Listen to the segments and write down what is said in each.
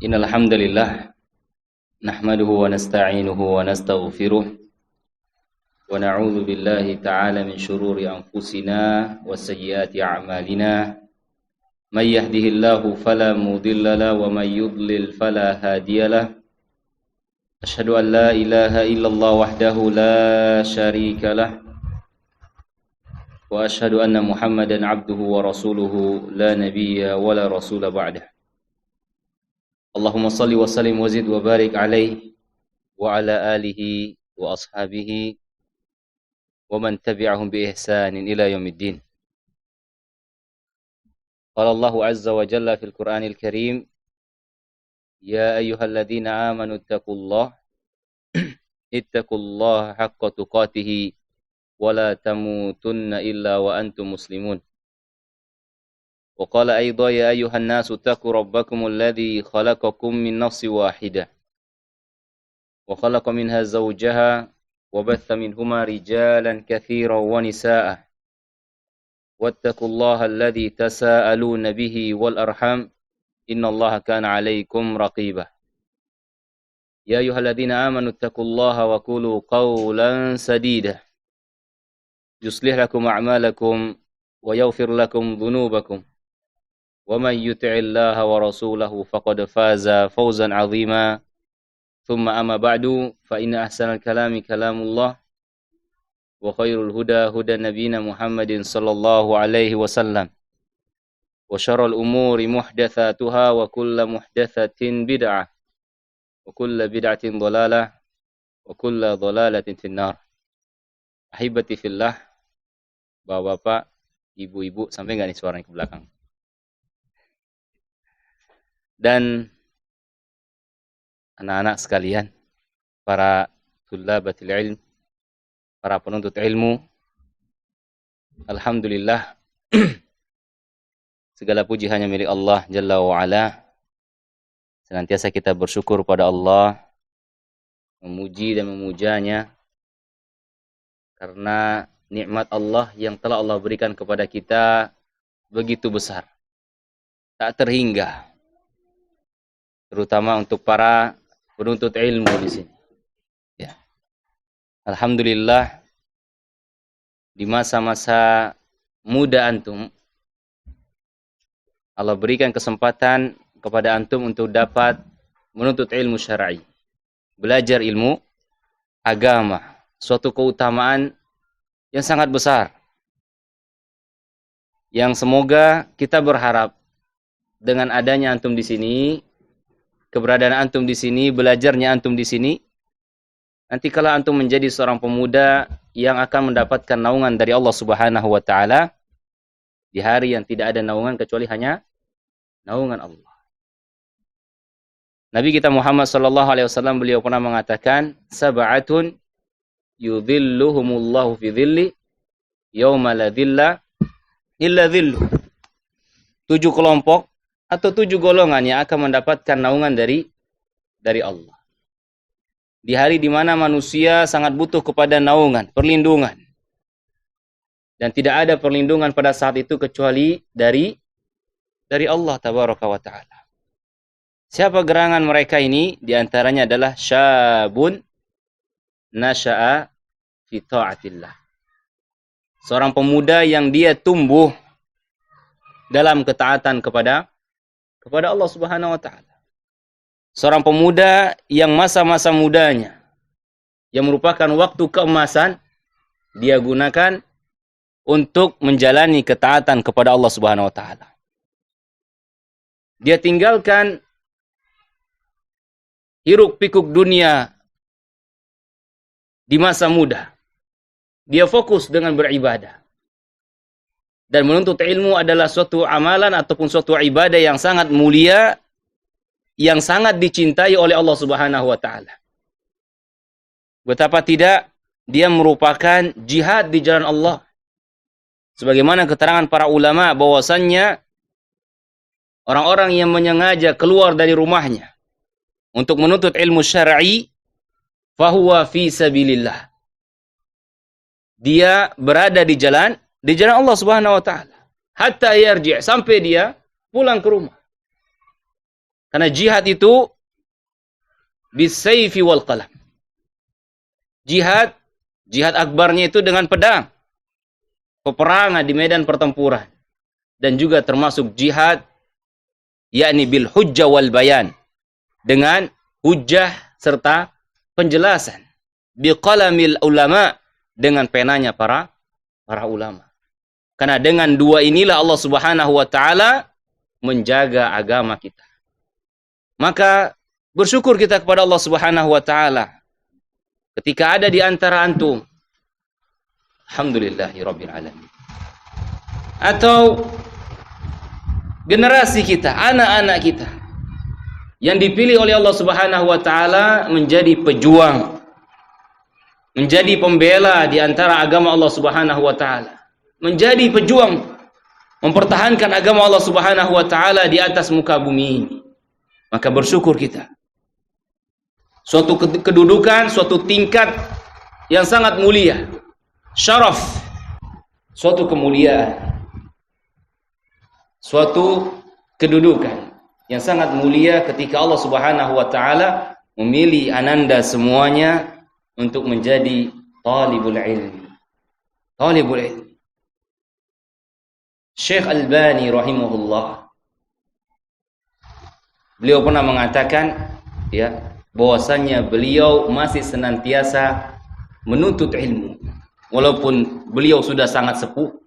Innal hamdalillah nahmaduhu wa nasta'inuhu wa nastaghfiruh wa na'udzu billahi ta'ala min shururi anfusina wa sayyiati a'malina may yahdihillahu fala mudilla lahu wa may yudlil fala hadiyalah asyhadu an la ilaha illallah wahdahu la syarika lah wa asyhadu anna Muhammadan abduhu wa rasuluhu la nabiyya wa la rasula ba'dah. Allahumma salli wa sallim wa zid wa barik alaihi wa ala alihi wa ashabihi wa man tabi'ahum bi ihsanin ila yaumiddin. Qala Allahu azza wa jalla fil Qur'anil Karim, ya ayyuhalladzina amanu ittaqullaha haqqa tuqatih wa la tamutunna illa wa antum muslimun. وقال أيضا يا أيها الناس اتقوا ربكم الذي خلقكم من نفس واحدة وخلق منها زوجها وبث منهما رجالا كثيرا ونساء واتقوا الله الذي تساءلون به والأرحام إن الله كان عليكم رقيبا يا أيها الذين آمنوا اتقوا الله وقولوا قولا سديدا يصلح لكم أعمالكم ويغفر لكم ذنوبكم ومن يطع الله ورسوله فقد فاز فوزا عظيما ثم أما بعد فإن أحسن الكلام كلام الله وخير الهدى هدى نبينا محمد صلى الله عليه وسلم وشر الأمور محدثاتها وكل محدثة بدعة وكل بدعة ضلالة وكل ضلالة في النار. Ahibati fillah, bapak-bapak, ibu-ibu, sampai nggak nih suaranya ke belakang? Dan anak-anak sekalian, para tullabatil ilm, para penuntut ilmu, alhamdulillah, segala puji hanya milik Allah Jalla wa'ala. Senantiasa kita bersyukur pada Allah, memuji dan memujanya, karena nikmat Allah yang telah Allah berikan kepada kita begitu besar, tak terhingga. Terutama untuk para penuntut ilmu di sini. Ya. Alhamdulillah, di masa-masa muda antum, Allah berikan kesempatan kepada antum untuk dapat menuntut ilmu syar'i, belajar ilmu agama, suatu keutamaan yang sangat besar. Yang semoga kita berharap dengan adanya antum di sini, keberadaan antum di sini, belajarnya antum di sini, nanti kalau antum menjadi seorang pemuda yang akan mendapatkan naungan dari Allah Subhanahu wa taala di hari yang tidak ada naungan kecuali hanya naungan Allah. Nabi kita Muhammad sallallahu alaihi wasallam, beliau pernah mengatakan, sab'atun yudhilluhumullahu fi dhilli yauma la dhilla illa dhilluh. 7 kelompok atau 7 golongan yang akan mendapatkan naungan dari Allah. Di hari di mana manusia sangat butuh kepada naungan, perlindungan. Dan tidak ada perlindungan pada saat itu kecuali dari Allah tabaraka wa ta'ala. Siapa gerangan mereka ini? Di antaranya adalah syabun nasha'a fi ta'atillah. Seorang pemuda yang dia tumbuh dalam ketaatan kepada Allah Subhanahu wa taala. Seorang pemuda yang masa-masa mudanya, yang merupakan waktu keemasan, dia gunakan untuk menjalani ketaatan kepada Allah Subhanahu wa taala. Dia tinggalkan hiruk pikuk dunia di masa muda. Dia fokus dengan beribadah. Dan menuntut ilmu adalah suatu amalan ataupun suatu ibadah yang sangat mulia, yang sangat dicintai oleh Allah Subhanahu wa taala. Betapa tidak, dia merupakan jihad di jalan Allah. Sebagaimana keterangan para ulama bahwasannya orang-orang yang menyengaja keluar dari rumahnya untuk menuntut ilmu syar'i, fahuwa fi sabilillah. Dia berada di jalan Allah Subhanahu wa taala. Hatta yarji', sampai dia pulang ke rumah. Karena jihad itu bisayfi wal qalam. Jihad akbarnya itu dengan pedang. Peperangan di medan pertempuran. Dan juga termasuk jihad yakni bil hujjah wal bayan, dengan hujjah serta penjelasan. Biqalamil ulama, dengan penanya para ulama. Karena dengan dua inilah Allah Subhanahu wa taala menjaga agama kita. Maka bersyukur kita kepada Allah Subhanahu wa taala ketika ada di antara antum, alhamdulillahirabbil alamin, atau generasi kita, anak-anak kita yang dipilih oleh Allah Subhanahu wa taala menjadi pejuang, menjadi pembela di antara agama Allah Subhanahu wa taala, menjadi pejuang mempertahankan agama Allah Subhanahu wa taala di atas muka bumi ini. Maka bersyukur kita. Suatu kedudukan, suatu tingkat yang sangat mulia. Syaraf, suatu kemuliaan. Suatu kedudukan yang sangat mulia ketika Allah Subhanahu wa taala memilih ananda semuanya untuk menjadi talibul ilmi. Talibul ilmi. Syekh Albani rahimahullah, beliau pernah mengatakan bahwasannya beliau masih senantiasa menuntut ilmu walaupun beliau sudah sangat sepuh.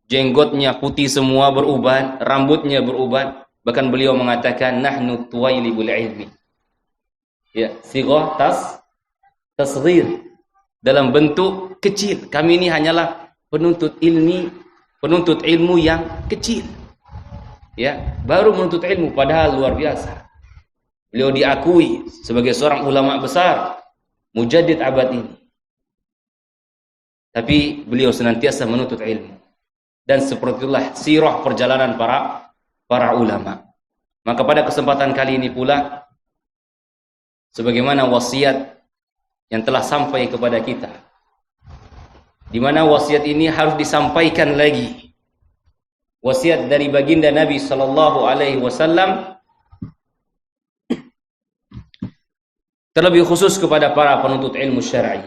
Jenggotnya putih semua beruban, rambutnya beruban. Bahkan beliau mengatakan nahnu tuwailibul ilmi. Sighah tasghir, dalam bentuk kecil. Kami ini hanyalah penuntut ilmu yang kecil. Baru menuntut ilmu, padahal luar biasa. Beliau diakui sebagai seorang ulama besar, mujaddid abad ini. Tapi beliau senantiasa menuntut ilmu. Dan seperti itulah sirah perjalanan para ulama. Maka pada kesempatan kali ini pula, sebagaimana wasiat yang telah sampai kepada kita, di mana wasiat ini harus disampaikan lagi. Wasiat dari baginda Nabi sallallahu alaihi wasallam, terlebih khusus kepada para penuntut ilmu syar'i,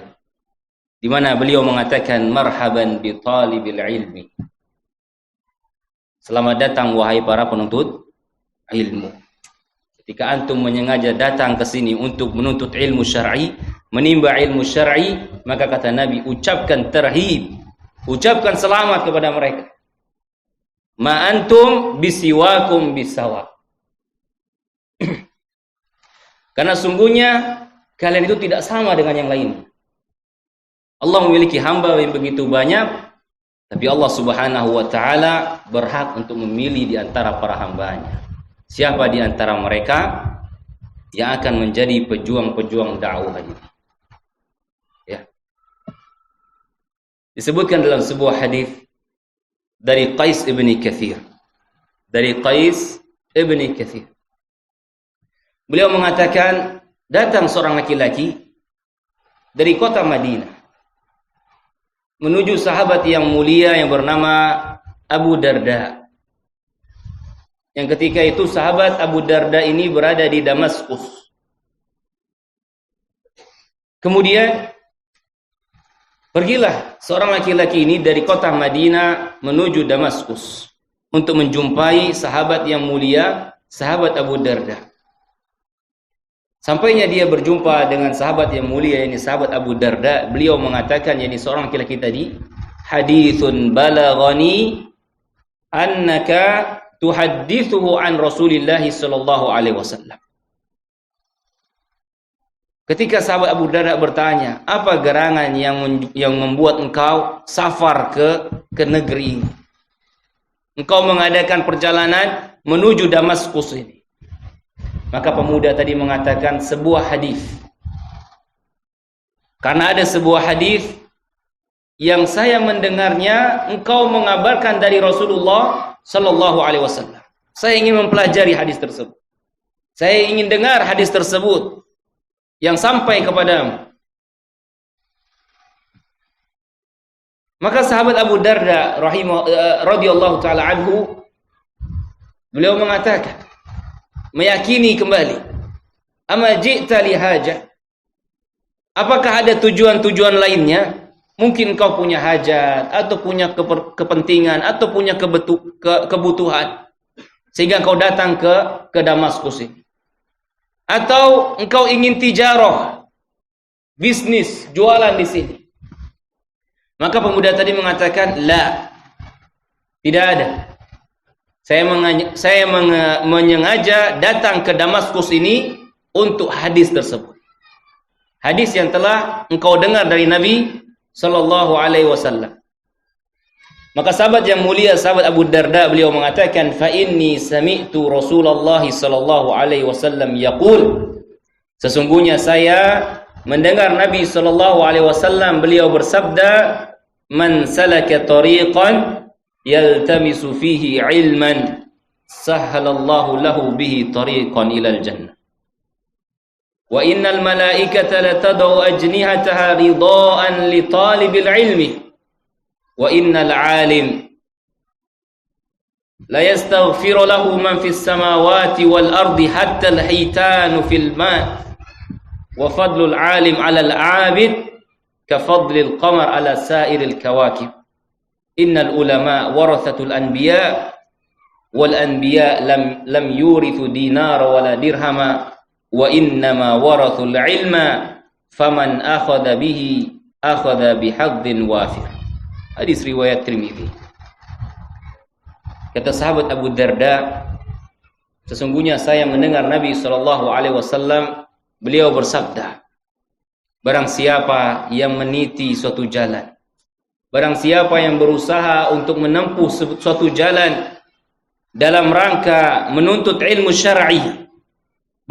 di mana beliau mengatakan marhaban bi talibil ilmi. Selamat datang wahai para penuntut ilmu. Ketika antum menyengaja datang ke sini untuk menuntut ilmu syar'i, menimba ilmu syar'i, maka kata Nabi, ucapkan terhib, ucapkan selamat kepada mereka. Ma antum bisiwakum bisawa. Karena sungguhnya kalian itu tidak sama dengan yang lain. Allah memiliki hamba yang begitu banyak, tapi Allah Subhanahu wa taala berhak untuk memilih di antara para hambanya. Siapa di antara mereka yang akan menjadi pejuang-pejuang dakwah ini? Disebutkan dalam sebuah hadis dari Qais ibni Katsir. Beliau mengatakan, datang seorang laki-laki dari kota Madinah menuju sahabat yang mulia yang bernama Abu Darda. Yang ketika itu sahabat Abu Darda ini berada di Damaskus. Kemudian pergilah seorang laki-laki ini dari kota Madinah menuju Damaskus untuk menjumpai sahabat yang mulia, sahabat Abu Darda. Sampainya dia berjumpa dengan sahabat yang mulia ini, sahabat Abu Darda, beliau mengatakan, yakni seorang laki-laki tadi, hadithun balaghani annaka tuhaddithuhu an Rasulillah sallallahu alaihi wasallam. Ketika sahabat Abu Darda bertanya, apa gerangan yang membuat engkau safar ke negeri ini? Engkau mengadakan perjalanan menuju Damaskus ini. Maka pemuda tadi mengatakan sebuah hadis. Karena ada sebuah hadis yang saya mendengarnya engkau mengabarkan dari Rasulullah sallallahu alaihi wasallam. Saya ingin mempelajari hadis tersebut. Saya ingin dengar hadis tersebut yang sampai kepadamu. Maka sahabat Abu Darda radhiyallahu taala anhu, beliau mengatakan, meyakini kembali. Ama ji'ta li hajah. Apakah ada tujuan-tujuan lainnya? Mungkin kau punya hajat, atau punya kepentingan, atau punya kebutuhan, sehingga kau datang ke Damaskus ini. Atau engkau ingin tijarah, bisnis, jualan di sini. Maka pemuda tadi mengatakan, la, tidak ada. Saya menyengaja datang ke Damaskus ini untuk hadis tersebut. Hadis yang telah engkau dengar dari Nabi sallallahu alaihi wasallam. Maka sahabat yang mulia, sahabat Abu Darda, beliau mengatakan, fa inni sami'tu Rasulullah sallallahu alaihi wasallam yaqul, sesungguhnya saya mendengar Nabi sallallahu alaihi wasallam beliau bersabda, man salaka tariqan yaltamisu fihi ilman sahhalallahu lahu bihi tariqan ilal jannah. Wa innal malaikata latad'u ajnihataha ridaan li talibil ilmi wa innal alim la yastaghfiru lahu man fis samawati wal ardi hatta al hitanu fil ma wa fadlul alim 'ala al 'abid ka fadlil qamar 'ala sa'iril kawakib. Innal ulama warathatul anbiya wal anbiya lam yurithu dinara wala dirhama wa innama warathul ilma faman akhadha bihi akhadha bihadzin wafir. Hadis riwayat Tirmidzi. Kata sahabat Abu Darda, sesungguhnya saya mendengar Nabi sallallahu alaihi wasallam beliau bersabda, barang siapa yang meniti suatu jalan, barang siapa yang berusaha untuk menempuh suatu jalan dalam rangka menuntut ilmu syar'i,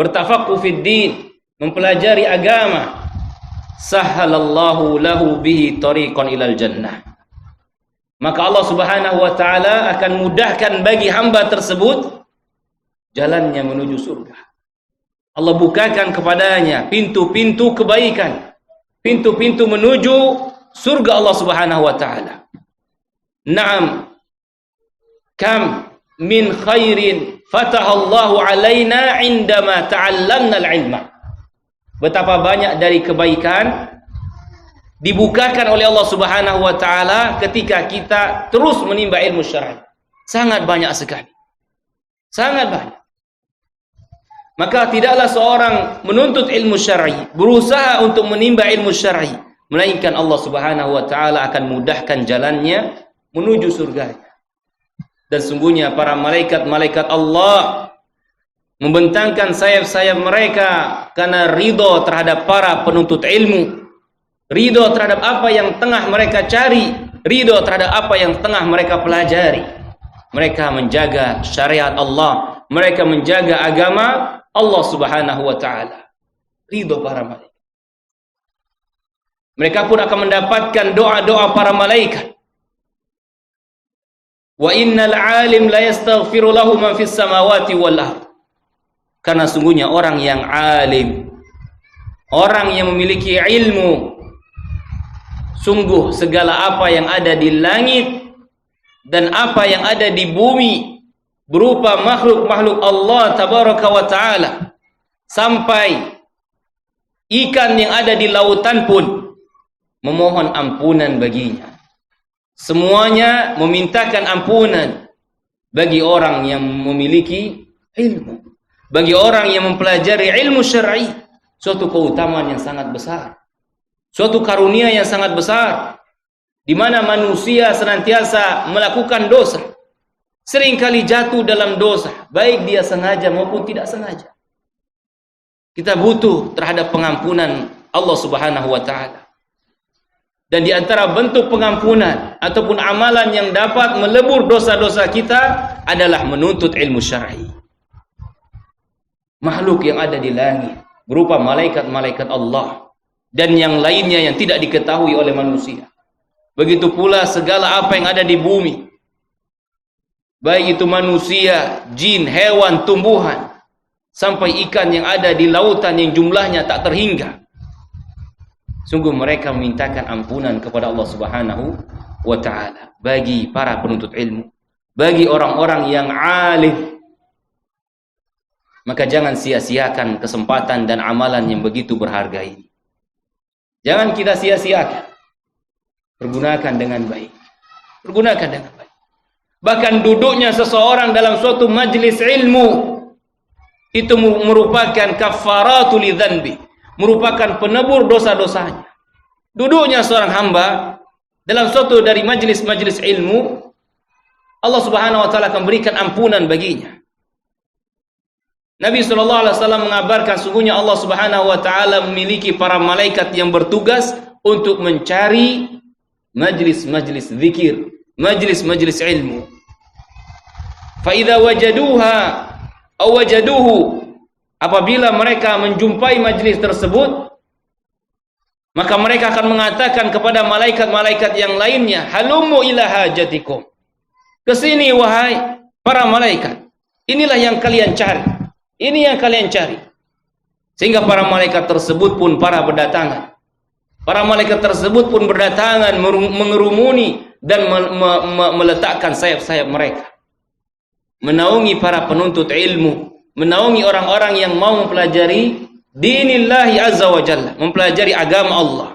bertafaqquh fid din, mempelajari agama, sahhalallahu lahu bihi tariqan ilal jannah. Maka Allah Subhanahu wa taala akan mudahkan bagi hamba tersebut jalannya menuju surga. Allah bukakan kepadanya pintu-pintu kebaikan, pintu-pintu menuju surga Allah Subhanahu wa taala. Naam, kam min khairin fatahallahu alaina indama ta'allamna al-ilma. Betapa banyak dari kebaikan dibukakan oleh Allah Subhanahu wa taala ketika kita terus menimba ilmu syar'i. Sangat banyak sekali. Sangat banyak. Maka tidaklah seorang menuntut ilmu syar'i, berusaha untuk menimba ilmu syar'i, melainkan Allah Subhanahu wa taala akan mudahkan jalannya menuju surganya. Dan sungguhnya para malaikat-malaikat Allah membentangkan sayap-sayap mereka karena ridho terhadap para penuntut ilmu, ridho terhadap apa yang tengah mereka cari, ridho terhadap apa yang tengah mereka pelajari. Mereka menjaga syariat Allah, mereka menjaga agama Allah Subhanahu wa taala. Ridho para malaikat. Mereka pun akan mendapatkan doa-doa para malaikat. Wa innal alim la yastaghfiru lahu man fis samawati wal ard. Karena sungguhnya orang yang alim, orang yang memiliki ilmu, sungguh segala apa yang ada di langit dan apa yang ada di bumi berupa makhluk-makhluk Allah tabaraka wa taala, sampai ikan yang ada di lautan pun memohon ampunan baginya. Semuanya memintakan ampunan bagi orang yang memiliki ilmu, bagi orang yang mempelajari ilmu syar'i. Suatu keutamaan yang sangat besar, suatu karunia yang sangat besar, di mana manusia senantiasa melakukan dosa, seringkali jatuh dalam dosa, baik dia sengaja maupun tidak sengaja. Kita butuh terhadap pengampunan Allah Subhanahu wa taala. Dan di antara bentuk pengampunan ataupun amalan yang dapat melebur dosa-dosa kita adalah menuntut ilmu syar'i. Makhluk yang ada di langit berupa malaikat-malaikat Allah dan yang lainnya yang tidak diketahui oleh manusia. Begitu pula segala apa yang ada di bumi, baik itu manusia, jin, hewan, tumbuhan, sampai ikan yang ada di lautan yang jumlahnya tak terhingga. Sungguh mereka memintakan ampunan kepada Allah Subhanahu wa taala. Bagi para penuntut ilmu, bagi orang-orang yang alim, Maka jangan sia-siakan kesempatan dan amalan yang begitu berharga ini. Jangan kita sia-siakan. Pergunakan dengan baik. Pergunakan dengan baik. Bahkan duduknya seseorang dalam suatu majlis ilmu itu merupakan kafaratul lidzanbi, merupakan penebur dosa-dosanya. Duduknya seorang hamba dalam suatu dari majlis-majlis ilmu, Allah Subhanahu wa taala akan berikan ampunan baginya. Nabi SAW mengabarkan sungguhnya Allah Subhanahu wa taala memiliki para malaikat yang bertugas untuk mencari majlis-majlis zikir, majlis-majlis ilmu. Fa idza wajaduha aw wajaduhu, apabila mereka menjumpai majlis tersebut, maka mereka akan mengatakan kepada malaikat-malaikat yang lainnya, halumu ila hajatikum. Kesini wahai para malaikat. Inilah yang kalian cari. Ini yang kalian cari. Sehingga para malaikat tersebut pun berdatangan. Para malaikat tersebut pun berdatangan mengerumuni dan meletakkan sayap-sayap mereka. Menaungi para penuntut ilmu, menaungi orang-orang yang mau mempelajari dinillahi azza wa jalla, mempelajari agama Allah.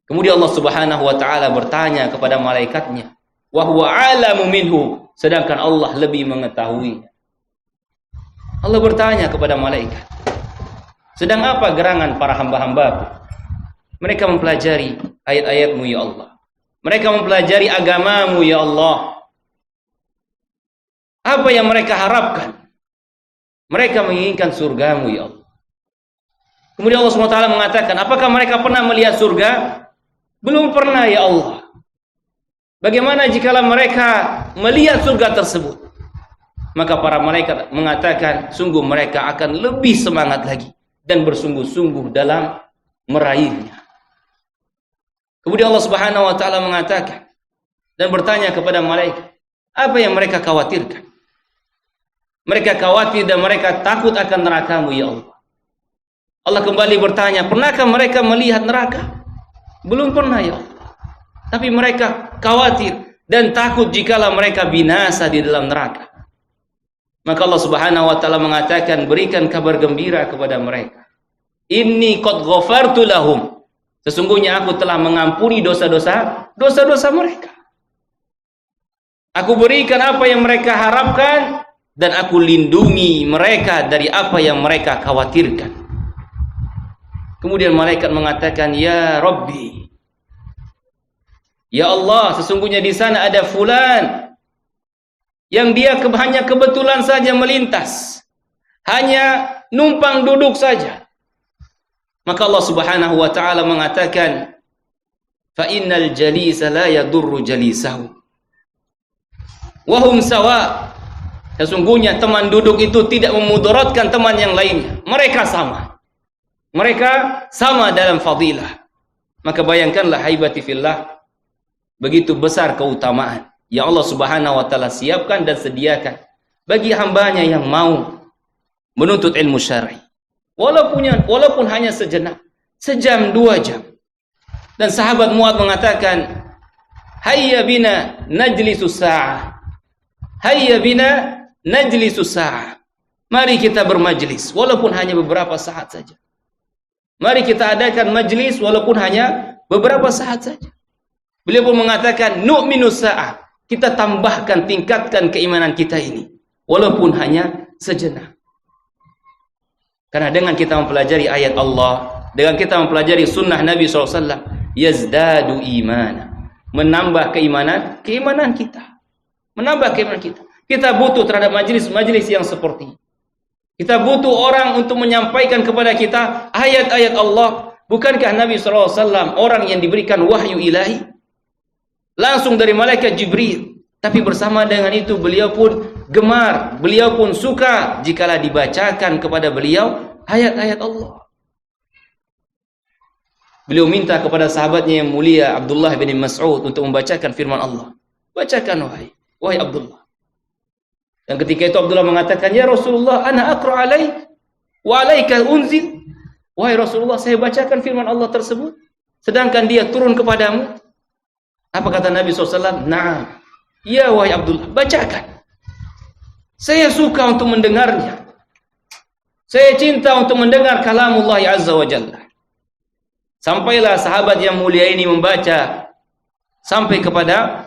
Kemudian Allah Subhanahu wa taala bertanya kepada malaikatnya, wa huwa alamu minhu, sedangkan Allah lebih mengetahuinya. Allah bertanya kepada malaikat, sedang apa gerangan para hamba-hamba? Mereka mempelajari ayat-ayat-Mu ya Allah. Mereka mempelajari agama-Mu ya Allah. Apa yang mereka harapkan? Mereka menginginkan surga-Mu ya Allah. Kemudian Allah SWT mengatakan, apakah mereka pernah melihat surga? Belum pernah ya Allah. Bagaimana jikalau mereka melihat surga tersebut? Maka para malaikat mengatakan, sungguh mereka akan lebih semangat lagi dan bersungguh-sungguh dalam meraihnya. Kemudian Allah Subhanahu wa taala mengatakan dan bertanya kepada malaikat, apa yang mereka khawatirkan? Mereka khawatir dan mereka takut akan neraka-Mu ya Allah. Allah kembali bertanya, pernahkah mereka melihat neraka? Belum pernah ya Allah. Tapi mereka khawatir dan takut jikalau mereka binasa di dalam neraka. Maka Allah Subhanahu wa taala mengatakan, berikan kabar gembira kepada mereka. Inni qad ghafartu lahum. Sesungguhnya aku telah mengampuni dosa-dosa mereka. Aku berikan apa yang mereka harapkan dan aku lindungi mereka dari apa yang mereka khawatirkan. Kemudian malaikat mengatakan, ya Rabbi, ya Allah, sesungguhnya di sana ada fulan yang dia hanya kebetulan saja melintas, hanya numpang duduk saja. Maka Allah Subhanahu wa taala mengatakan, fa innal jalisa la yadurru jalisahu wa hum sawa. Sesungguhnya teman duduk itu tidak memudaratkan teman yang lainnya. Mereka sama. Mereka sama dalam fadilah. Maka bayangkanlah haibati fillah, begitu besar keutamaan yang Allah Subhanahu wa taala siapkan dan sediakan bagi hambanya yang mau menuntut ilmu syar'i. Walaupun hanya sejenak, sejam, 2 jam. Dan sahabat Mu'adz mengatakan, hayya bina najlisu sa'ah. Hayya bina najlisu sa'ah. Mari kita bermajlis walaupun hanya beberapa saat saja. Mari kita adakan majlis walaupun hanya beberapa saat saja. Beliau pun mengatakan, nu'minu sa'ah. Kita tambahkan, tingkatkan keimanan kita ini walaupun hanya sejenak. Karena dengan kita mempelajari ayat Allah, dengan kita mempelajari sunnah Nabi SAW, yazdadu imana, menambah keimanan kita. Menambah keimanan kita. Kita butuh terhadap majlis-majlis yang seperti ini. Kita butuh orang untuk menyampaikan kepada kita ayat-ayat Allah. Bukankah Nabi SAW orang yang diberikan wahyu ilahi? Langsung dari malaikat Jibril. Tapi bersama dengan itu beliau pun gemar, beliau pun suka jikalau dibacakan kepada beliau ayat-ayat Allah. Beliau minta kepada sahabatnya yang mulia Abdullah bin Mas'ud untuk membacakan firman Allah. Bacakan wahai Abdullah. Dan ketika itu Abdullah mengatakan, ya Rasulullah, ana aqra alaik wa alaika unzil. Wahai Rasulullah, saya bacakan firman Allah tersebut sedangkan dia turun kepadamu. Apa kata Nabi SAW? Na'am. Ya wahai Abdullah, bacakan. Saya suka untuk mendengarnya. Saya cinta untuk mendengar kalamullah azza wa jalla. Sampailah sahabat yang mulia ini membaca sampai kepada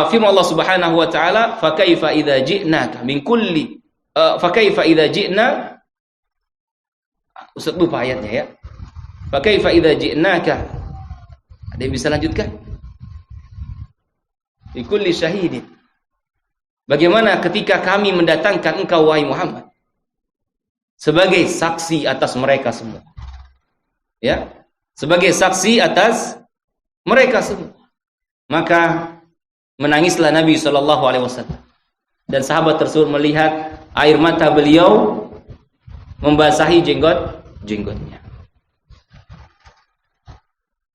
firman Allah Subhanahu wa taala, "Fa kaifa idza ji'naka min kulli fa kaifa idza ji'na." Ustaz lupa ayatnya ya. "Fa kaifa idza ji'naka." Ada yang bisa lanjutkan? "Bi kulli syahidin." Bagaimana ketika kami mendatangkan engkau wahai Muhammad sebagai saksi atas mereka semua. Ya, sebagai saksi atas mereka semua. Maka menangislah Nabi SAW. Dan sahabat tersebut melihat air mata beliau membasahi jenggotnya.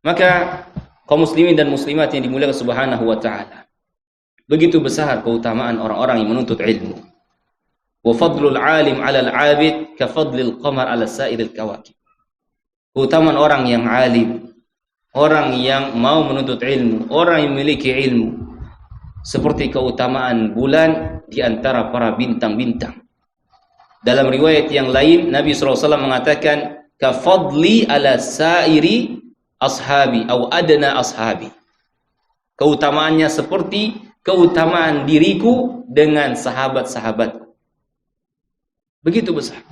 Maka kaum muslimin dan muslimat yang dimuliakan Subhanahu wa taala, begitu besar keutamaan orang-orang yang menuntut ilmu. Wa fadlul alim 'alal 'abid ka fadlil qamar 'ala sa'iril kawakib. Keutamaan orang yang alim, orang yang mau menuntut ilmu, orang yang memiliki ilmu, seperti keutamaan bulan di antara para bintang-bintang. Dalam riwayat yang lain Nabi SAW mengatakan ka fadli 'ala sa'iri ashabi atau adna ashabi. Keutamaannya seperti keutamaan diriku dengan sahabat-sahabatku. Begitu besar.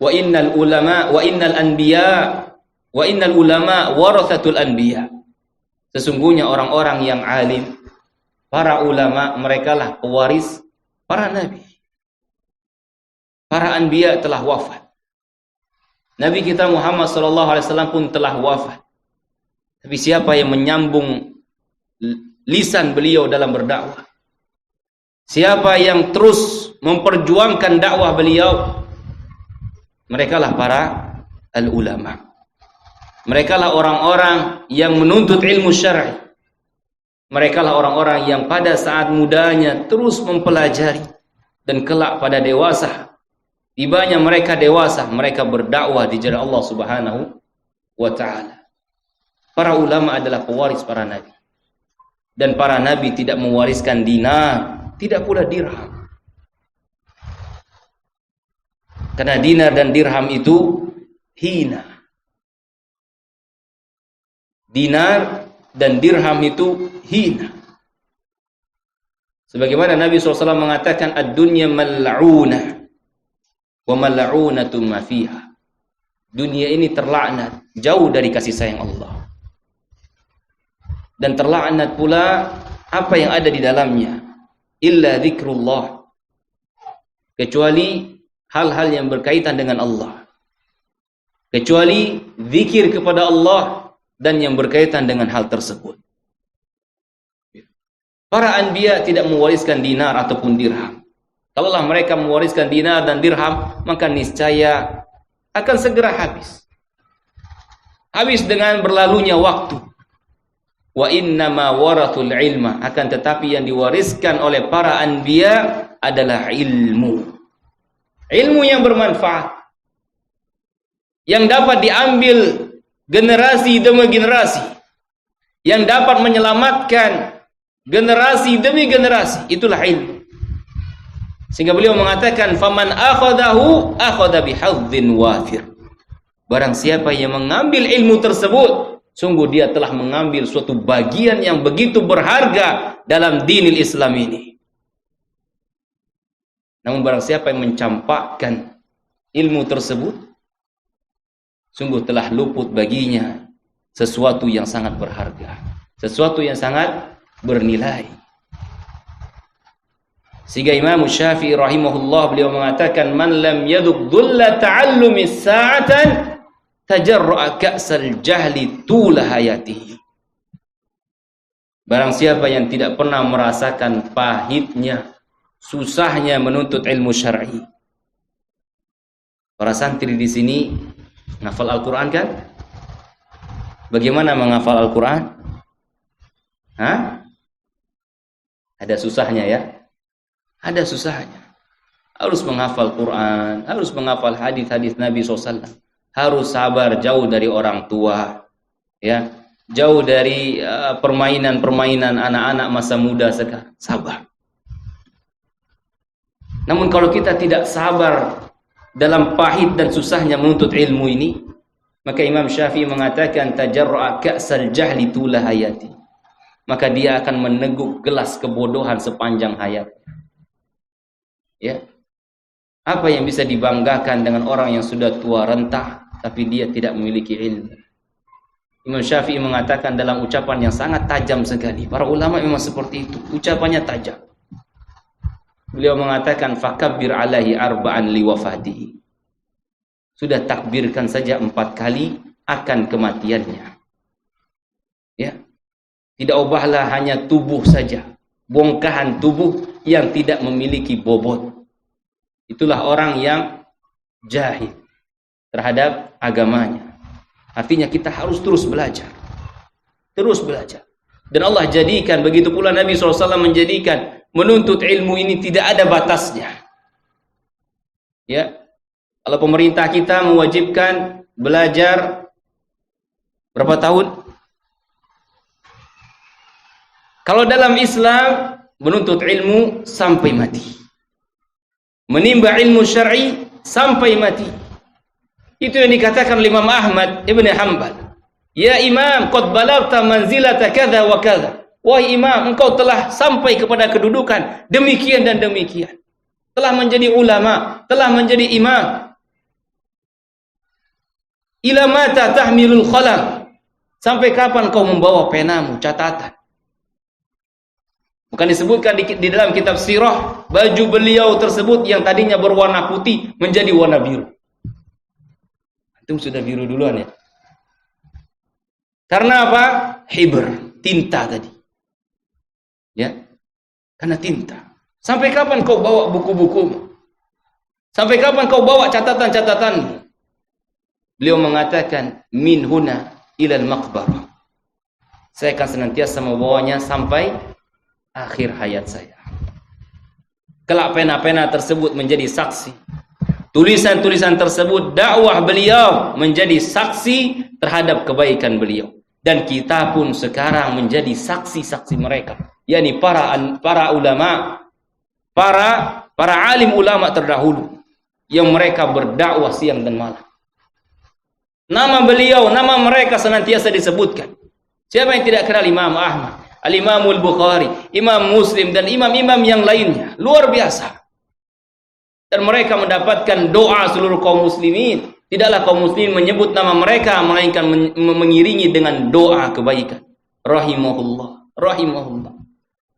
Wa innal ulama warathatul anbiya. Sesungguhnya orang-orang yang alim, para ulama, merekalah pewaris para nabi. Para anbiya telah wafat. Nabi kita Muhammad SAW pun telah wafat. Tapi siapa yang menyambung lisan beliau dalam berdakwah? Siapa yang terus memperjuangkan dakwah beliau? Merekalah para al-ulama. Merekalah orang-orang yang menuntut ilmu syar'i. Merekalah orang-orang yang pada saat mudanya terus mempelajari dan kelak pada dewasa, tibanya mereka dewasa, mereka berdakwah di jalan Allah Subhanahu wa taala. Para ulama adalah pewaris para nabi. Dan para nabi tidak mewariskan dinar, tidak pula dirham. Karena dinar dan dirham itu hina. Dinar dan dirham itu hina. Sebagaimana Nabi SAW mengatakan ad-dunya mal'unah wa mal'unatu ma fiha. Dunia ini terlaknat, jauh dari kasih sayang Allah. Dan terlaknat pula apa yang ada di dalamnya, illa zikrullah, kecuali hal-hal yang berkaitan dengan Allah, kecuali zikir kepada Allah dan yang berkaitan dengan hal tersebut. Para anbiya tidak mewariskan dinar ataupun dirham. Kalaulah mereka mewariskan dinar dan dirham, maka niscaya akan segera habis. Habis dengan berlalunya waktu. Wa innama warathul ilma, akan tetapi yang diwariskan oleh para anbiya adalah ilmu. Ilmu yang bermanfaat, yang dapat diambil generasi demi generasi, yang dapat menyelamatkan generasi demi generasi. Itulah ilmu. Sehingga beliau mengatakan faman akhadahu akhadha bihadzin wafir. Barang siapa yang mengambil ilmu tersebut, sungguh dia telah mengambil suatu bagian yang begitu berharga dalam dinil Islam ini. Namun barang siapa yang mencampakkan ilmu tersebut, sungguh telah luput baginya sesuatu yang sangat berharga, sesuatu yang sangat bernilai. Sehingga Imam Syafi'i rahimahullah beliau mengatakan man lam yaduk dhulla ta'allumi sa'atan tajarra'a ka'sal jahli tula hayatihi. Barang siapa yang tidak pernah merasakan pahitnya, susahnya menuntut ilmu syar'i. Para santri di sini ngafal Al-Qur'an kan? Bagaimana menghafal Al-Qur'an? Ada susahnya ya? Ada susahnya. Harus menghafal Quran, harus menghafal hadis-hadis Nabi SAW. Harus sabar jauh dari orang tua, ya, jauh dari permainan-permainan anak-anak masa muda sekarang. Sabar. Namun kalau kita tidak sabar dalam pahit dan susahnya menuntut ilmu ini, maka Imam Syafi'i mengatakan tajarra'a ka'sal jahli tula hayati. Maka dia akan meneguk gelas kebodohan sepanjang hayat. Ya. Apa yang bisa dibanggakan dengan orang yang sudah tua renta tapi dia tidak memiliki ilmu? Imam Syafi'i mengatakan dalam ucapan yang sangat tajam sekali. Para ulama memang seperti itu, ucapannya tajam. Beliau mengatakan fakabbir alaihi arba'an liwafatihi. Sudah takbirkan saja 4 kali akan kematiannya. Ya. Tidak ubahlah hanya tubuh saja, bongkahan tubuh yang tidak memiliki bobot. Itulah orang yang jahil terhadap agamanya. Artinya kita harus terus belajar. Terus belajar. Dan Allah jadikan, begitu pula Nabi SAW menjadikan menuntut ilmu ini tidak ada batasnya. Ya. Kalau pemerintah kita mewajibkan belajar berapa tahun? Kalau dalam Islam menuntut ilmu sampai mati. Menimba ilmu syar'i sampai mati. Itu yang dikatakan oleh Imam Ahmad Ibn Hanbal. Ya Imam, qad balagta manzilata kadza wa kadza. Wahai Imam, engkau telah sampai kepada kedudukan demikian dan demikian. Telah menjadi ulama, telah menjadi imam. Ila mata tahmilul qalam. Sampai kapan kau membawa penamu, catatan? Bukan disebutkan di dalam kitab sirah, baju beliau tersebut yang tadinya berwarna putih menjadi warna biru. Itu sudah biru duluan ya. Karena apa? Hibr, tinta tadi. Ya. Karena tinta. Sampai kapan kau bawa buku-bukumu? Sampai kapan kau bawa catatan-catatanmu? Beliau mengatakan min huna ilal maqbarah. Saya akan senantiasa membawanya sampai akhir hayat saya. Kelak pena-pena tersebut menjadi saksi. Tulisan-tulisan tersebut dakwah beliau menjadi saksi terhadap kebaikan beliau. Dan kita pun sekarang menjadi saksi-saksi mereka, yakni para ulama, para alim ulama terdahulu yang mereka berdakwah siang dan malam. Nama beliau, nama mereka senantiasa disebutkan. Siapa yang tidak kenal Imam Ahmad, Al-Imam Al-Bukhari, Imam Muslim, dan imam-imam yang lainnya. Luar biasa. Dan mereka mendapatkan doa seluruh kaum muslimin. Tidaklah kaum muslimin menyebut nama mereka, melainkan mengiringi dengan doa kebaikan. Rahimahullah, rahimahullah.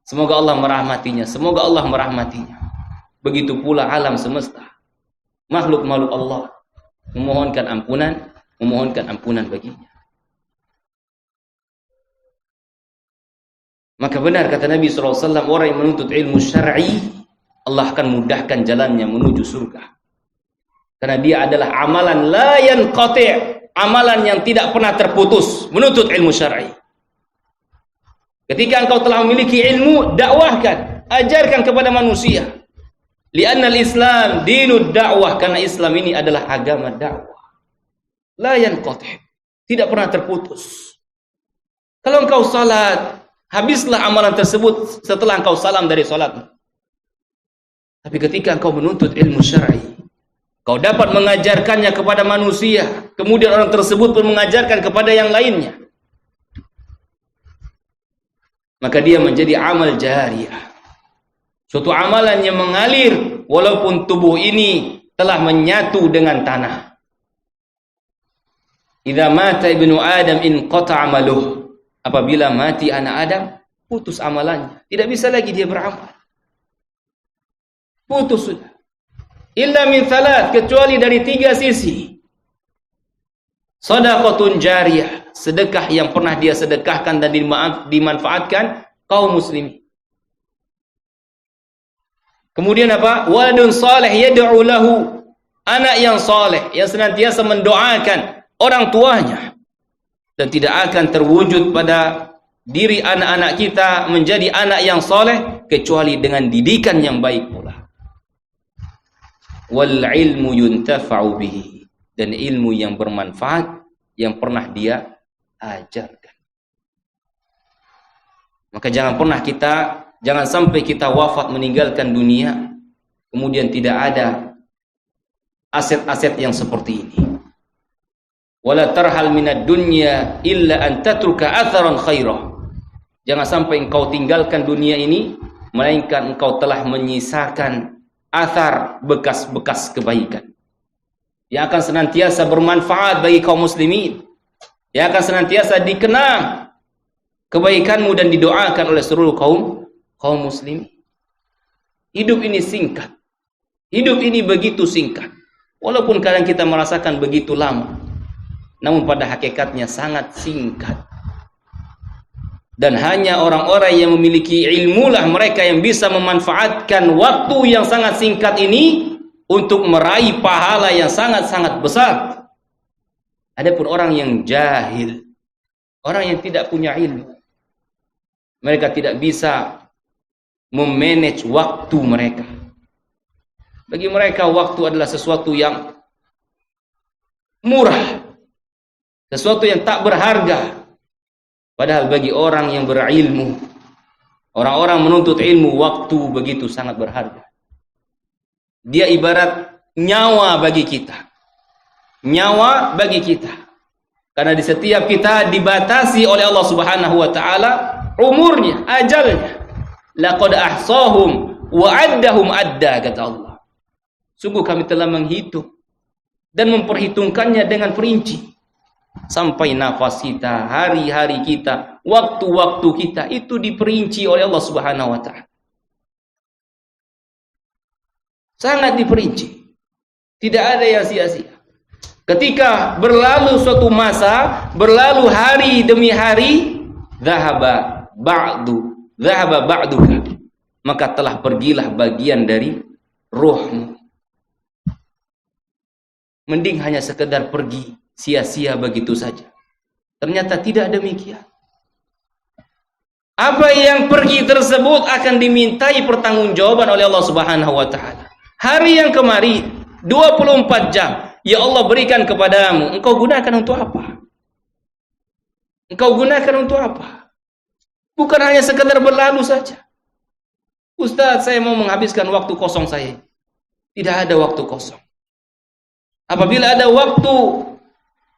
Semoga Allah merahmatinya, semoga Allah merahmatinya. Begitu pula alam semesta. Makhluk-makhluk Allah memohonkan ampunan baginya. Maka benar kata Nabi SAW, orang yang menuntut ilmu syar'i, Allah akan mudahkan jalannya menuju surga. Karena dia adalah amalan la yanqati', amalan yang tidak pernah terputus, menuntut ilmu syar'i. Ketika engkau telah memiliki ilmu, dakwahkan, ajarkan kepada manusia. Li'anna al-Islam dinud dakwah, karena Islam ini adalah agama dakwah. La yanqati', tidak pernah terputus. Kalau engkau salat, habislah amalan tersebut setelah engkau salam dari salatmu. Tapi ketika engkau menuntut ilmu syar'i, kau dapat mengajarkannya kepada manusia, kemudian orang tersebut pun mengajarkan kepada yang lainnya, maka dia menjadi amal jariyah. Suatu amalan yang mengalir walaupun tubuh ini telah menyatu dengan tanah. Idza mata ibnu Adam inqata'a amaluh. Apabila mati anak Adam, putus amalannya. Tidak bisa lagi dia beramal. Putus sudah. Illa min thalath, kecuali dari 3 sisi. Shadaqatun jariyah, sedekah yang pernah dia sedekahkan dan dimanfaatkan kaum muslimin. Kemudian apa? Waladun salih yad'u lahu, anak yang saleh yang senantiasa mendoakan orang tuanya. Dan tidak akan terwujud pada diri anak-anak kita menjadi anak yang soleh kecuali dengan didikan yang baik pula. Wal ilmu yuntafa'u bihi, dan ilmu yang bermanfaat yang pernah dia ajarkan. Maka jangan sampai kita wafat meninggalkan dunia kemudian tidak ada aset-aset yang seperti ini. Wala tarhal minad dunya illa an tatruka atharan khairah. Jangan sampai engkau tinggalkan dunia ini melainkan engkau telah menyisakan athar, bekas-bekas kebaikan yang akan senantiasa bermanfaat bagi kaum muslimin, yang akan senantiasa dikenang kebaikanmu dan didoakan oleh seluruh kaum muslimin. Hidup ini singkat. Hidup ini begitu singkat. Walaupun kadang kita merasakan begitu lama, namun pada hakikatnya sangat singkat. Dan hanya orang-orang yang memiliki ilmu lah mereka yang bisa memanfaatkan waktu yang sangat singkat ini untuk meraih pahala yang sangat-sangat besar. Adapun orang yang jahil, orang yang tidak punya ilmu, mereka tidak bisa memanage waktu mereka. Bagi mereka waktu adalah sesuatu yang murah, sesuatu yang tak berharga. Padahal bagi orang yang berilmu, orang-orang menuntut ilmu, waktu begitu sangat berharga. Dia ibarat nyawa bagi kita. Nyawa bagi kita. Karena di setiap kita dibatasi oleh Allah Subhanahu wa taala umurnya, ajalnya. Laqad ahsahum wa addahum adda, kata Allah. Sungguh kami telah menghitung dan memperhitungkannya dengan perinci. Sampai nafas kita, hari-hari kita, waktu-waktu kita itu diperinci oleh Allah Subhanahu wa taala. Sangat diperinci. Tidak ada yang sia-sia. Ketika berlalu suatu masa, berlalu hari demi hari, dhahaba ba'duka, maka telah pergilah bagian dari ruhmu. Mending hanya sekedar pergi sia-sia begitu saja. Ternyata tidak demikian. Apa yang pergi tersebut akan dimintai pertanggungjawaban oleh Allah Subhanahu wa taala. Hari yang kemarin 24 jam ya Allah berikan kepadamu, engkau gunakan untuk apa? Engkau gunakan untuk apa? Bukan hanya sekedar berlalu saja. Ustaz, saya mau menghabiskan waktu kosong saya. Tidak ada waktu kosong. Apabila ada waktu,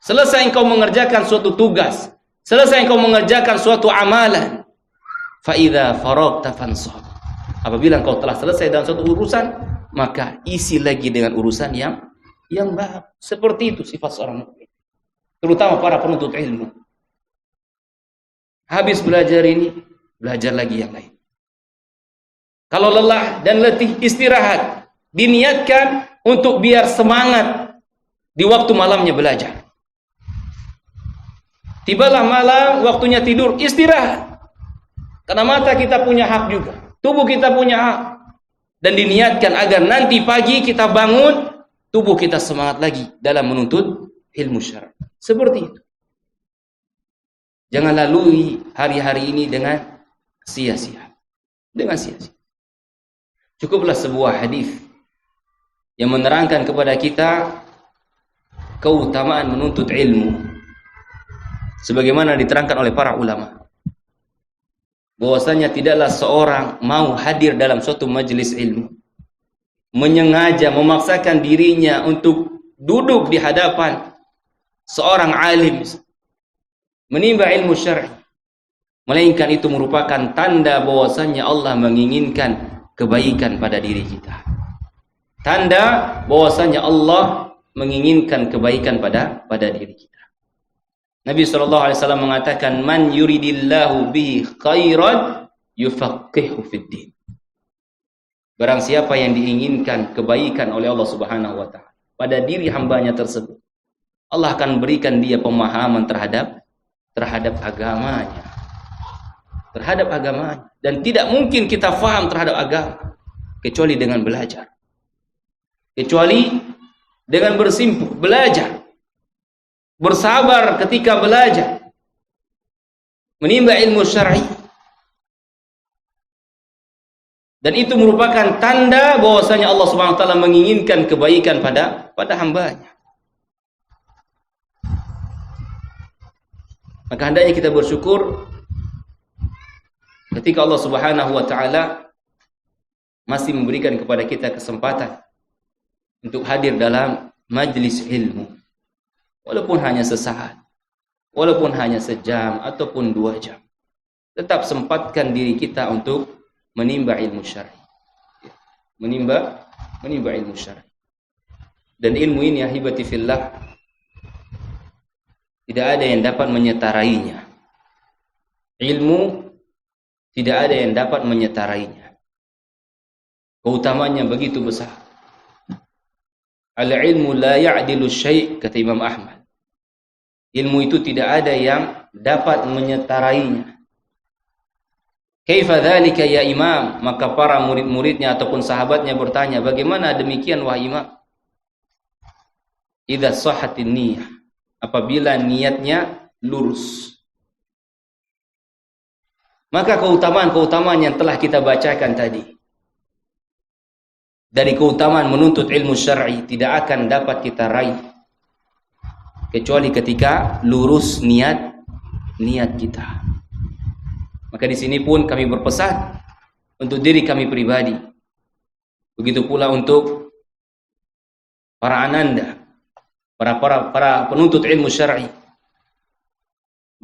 selesai engkau mengerjakan suatu tugas, selesai engkau mengerjakan suatu amalan, fa idza faragta fansab. Apabila engkau telah selesai dalam suatu urusan, maka isi lagi dengan urusan yang baru. Seperti itu sifat seorang mukmin. Terutama para penuntut ilmu. Habis belajar ini, belajar lagi yang lain. Kalau lelah dan letih, istirahat. Diniatkan untuk biar semangat di waktu malamnya belajar. Tibalah malam, waktunya tidur, istirahat. Karena mata kita punya hak juga. Tubuh kita punya hak. Dan diniatkan agar nanti pagi kita bangun, tubuh kita semangat lagi dalam menuntut ilmu syar'i. Seperti itu. Jangan lalui hari-hari ini dengan sia-sia. Dengan sia-sia. Cukuplah sebuah hadis yang menerangkan kepada kita keutamaan menuntut ilmu. Sebagaimana diterangkan oleh para ulama. Bahwasanya tidaklah seorang mau hadir dalam suatu majelis ilmu, menyengaja memaksakan dirinya untuk duduk di hadapan seorang alim, menimba ilmu syar'i, melainkan itu merupakan tanda bahwasanya Allah menginginkan kebaikan pada diri kita. Tanda bahwasanya Allah menginginkan kebaikan pada diri kita. Nabi SAW mengatakan, man yuridillahu bihi khairan yufaqihu fid din. Barang siapa yang diinginkan kebaikan oleh Allah Subhanahu wa taala pada diri hambanya tersebut, Allah akan berikan dia pemahaman terhadap agamanya. Terhadap agamanya. Dan tidak mungkin kita faham terhadap agama kecuali dengan belajar. Kecuali dengan bersimpuh, belajar. Bersabar ketika belajar, menimba ilmu syar'i, dan itu merupakan tanda bahwasanya Allah Subhanahu wa taala menginginkan kebaikan pada hambanya. Maka hendaknya kita bersyukur ketika Allah Subhanahu wa taala masih memberikan kepada kita kesempatan untuk hadir dalam majlis ilmu. Walaupun hanya sesaat, walaupun hanya sejam ataupun 2 jam. Tetap sempatkan diri kita untuk menimba ilmu syar'i. Menimba ilmu syar'i. Dan ilmu ini ahibati fillah, tidak ada yang dapat menyetarainya. Ilmu tidak ada yang dapat menyetarainya. Keutamanya begitu besar. Al-ilmu la ya'dilu syai', kata Imam Ahmad. Ilmu itu tidak ada yang dapat menyetarainya. Kaifa dzalika ya Imam? Maka para murid-muridnya ataupun sahabatnya bertanya, bagaimana demikian wahai Imam? Idza sahhatin niyyah, apabila niatnya lurus. Maka keutamaan-keutamaan yang telah kita bacakan tadi, dari keutamaan menuntut ilmu syar'i, tidak akan dapat kita raih kecuali ketika lurus niat kita. Maka di sini pun kami berpesan untuk diri kami pribadi, begitu pula untuk para ananda, para penuntut ilmu syar'i,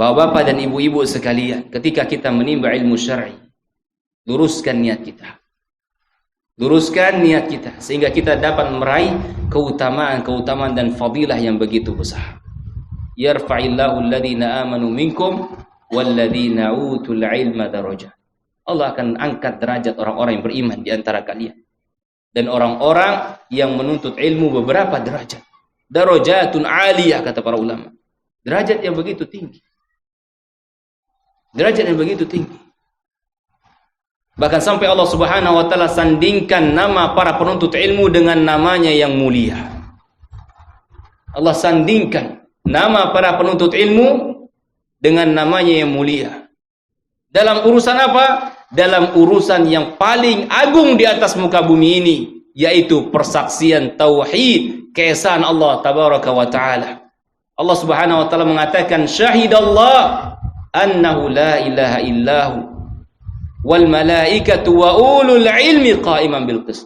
bapak-bapak dan ibu-ibu sekalian, ketika kita menimba ilmu syar'i, luruskan niat kita. Luruskan niat kita sehingga kita dapat meraih keutamaan dan fadilah yang begitu besar. Yarfa'illahu alladhina amanu minkum walladhina utul ilma darajat. Allah akan angkat derajat orang-orang yang beriman di antara kalian dan orang-orang yang menuntut ilmu beberapa derajat. Darajatun aliyah, kata para ulama. Derajat yang begitu tinggi. Derajat yang begitu tinggi. Bahkan sampai Allah Subhanahu wa taala sandingkan nama para penuntut ilmu dengan namanya yang mulia. Allah sandingkan nama para penuntut ilmu dengan namanya yang mulia. Dalam urusan apa? Dalam urusan yang paling agung di atas muka bumi ini, yaitu persaksian tauhid, keesaan Allah tabaraka wa taala. Allah Subhanahu wa taala mengatakan, syahidallah annahu la ilaha illahu wal malaikatu wa ulul ilmi qa'iman bil qist.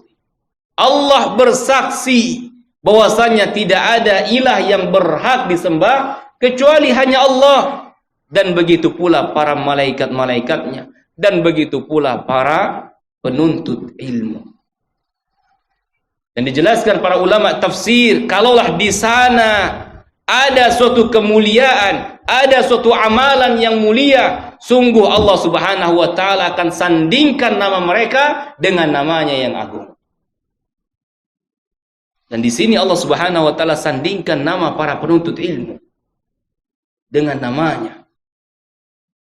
Allah bersaksi bahwasanya tidak ada ilah yang berhak disembah kecuali hanya Allah, dan begitu pula para malaikat-malaikatnya, dan begitu pula para penuntut ilmu. Dan dijelaskan para ulama tafsir, kalaulah di sana ada suatu kemuliaan, ada suatu amalan yang mulia, sungguh Allah Subhanahu wa taala akan sandingkan nama mereka dengan namanya yang agung. Dan di sini Allah Subhanahu wa taala sandingkan nama para penuntut ilmu dengan namanya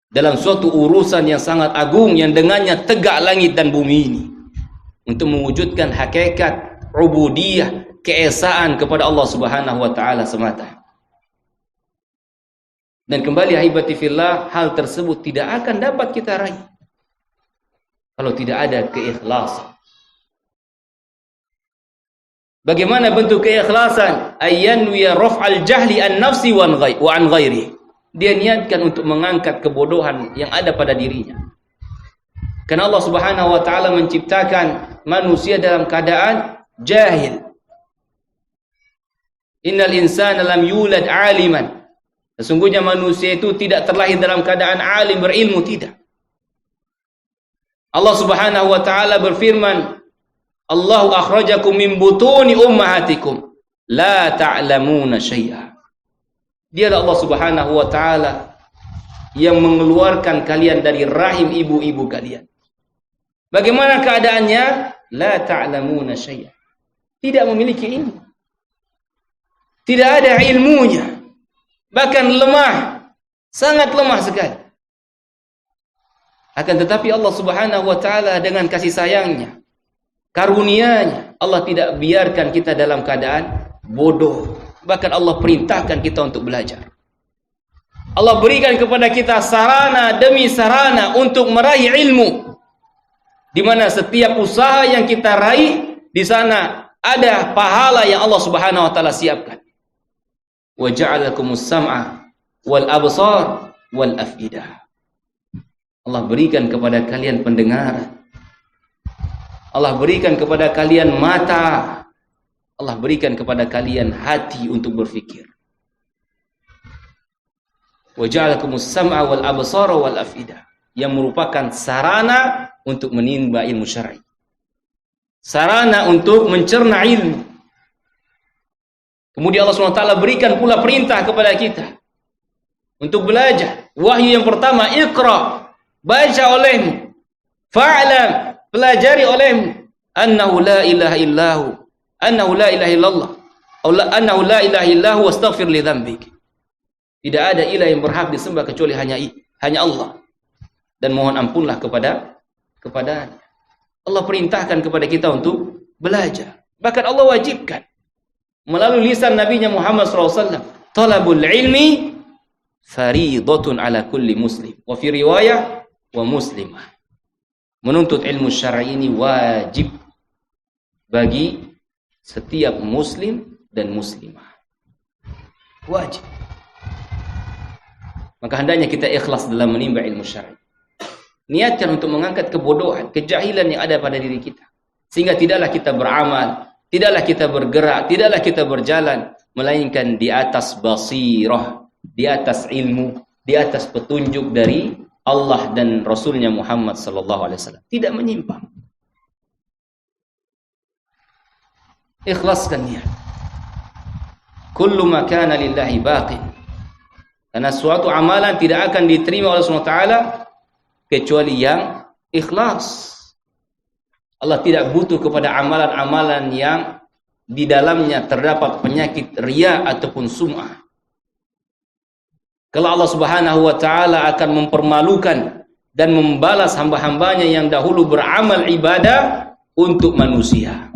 dalam suatu urusan yang sangat agung yang dengannya tegak langit dan bumi ini, untuk mewujudkan hakikat ubudiyah, keesaan kepada Allah Subhanahu wa taala semata. Dan kembali ahibati fillah, hal tersebut tidak akan dapat kita raih kalau tidak ada keikhlasan. Bagaimana bentuk keikhlasan? Ayyanwiya raf'al jahli an nafsi wa an ghairi. Dia niatkan untuk mengangkat kebodohan yang ada pada dirinya. Karena Allah Subhanahu wa taala menciptakan manusia dalam keadaan jahil. Innal insana lam yulad aliman. Sesungguhnya manusia itu tidak terlahir dalam keadaan alim, berilmu, tidak. Allah Subhanahu wa taala berfirman, Allahu akhrajakum min butuni ummahatikum la ta'lamuna syai'a. Dialah Allah Subhanahu wa taala yang mengeluarkan kalian dari rahim ibu-ibu kalian. Bagaimana keadaannya? La ta'lamuna syai'a. Tidak memiliki ilmu. Tidak ada ilmunya. Bahkan lemah, sangat lemah sekali. Akan tetapi Allah Subhanahu wa taala dengan kasih sayangnya, karunia-Nya, Allah tidak biarkan kita dalam keadaan bodoh. Bahkan Allah perintahkan kita untuk belajar. Allah berikan kepada kita sarana demi sarana untuk meraih ilmu, di mana setiap usaha yang kita raih, di sana ada pahala yang Allah Subhanahu wa taala siapkan. Wa ja'alakumus sam'a wal absar wal afidah. Allah berikan kepada kalian pendengaran. Allah berikan kepada kalian mata. Allah berikan kepada kalian hati untuk berfikir. Wa ja'alakumus sam'a wal absara wal afidah, yang merupakan sarana untuk menimba ilmu syar'i. Sarana untuk mencerna ilmu. Kemudian Allah SWT berikan pula perintah kepada kita untuk belajar. Wahyu yang pertama, Iqra, baca olehmu. Fa'lam, pelajari olehmu. Annahu la ilaha illahu. Annahu la ilaha illallah. Annahu la ilaha illahu wastaghfir li dzambik. Tidak ada ilah yang berhak disembah kecuali hanya Allah. Dan mohon ampunlah kepadanya. Allah perintahkan kepada kita untuk belajar. Bahkan Allah wajibkan melalui lisan Nabi-Nya Muhammad SAW, talabul ilmi fariidatun ala kulli muslim. Wa fi riwayah wa muslimah. Menuntut ilmu syar'i ini wajib bagi setiap muslim dan muslimah. Wajib. Maka hendaknya kita ikhlas dalam menimba ilmu syar'i. Niatkan untuk mengangkat kebodohan, kejahilan yang ada pada diri kita. Sehingga tidaklah kita beramal, tidaklah kita bergerak, tidaklah kita berjalan, melainkan di atas basirah, di atas ilmu, di atas petunjuk dari Allah dan Rasulnya Muhammad SAW. Tidak menyimpang. Ikhlaskan niat. Kullu ma kana lillahi baqin. Karena suatu amalan tidak akan diterima oleh Allah SWT kecuali yang ikhlas. Allah tidak butuh kepada amalan-amalan yang di dalamnya terdapat penyakit riya ataupun sum'ah. Kalau Allah Subhanahu wa taala akan mempermalukan dan membalas hamba-hambanya yang dahulu beramal ibadah untuk manusia.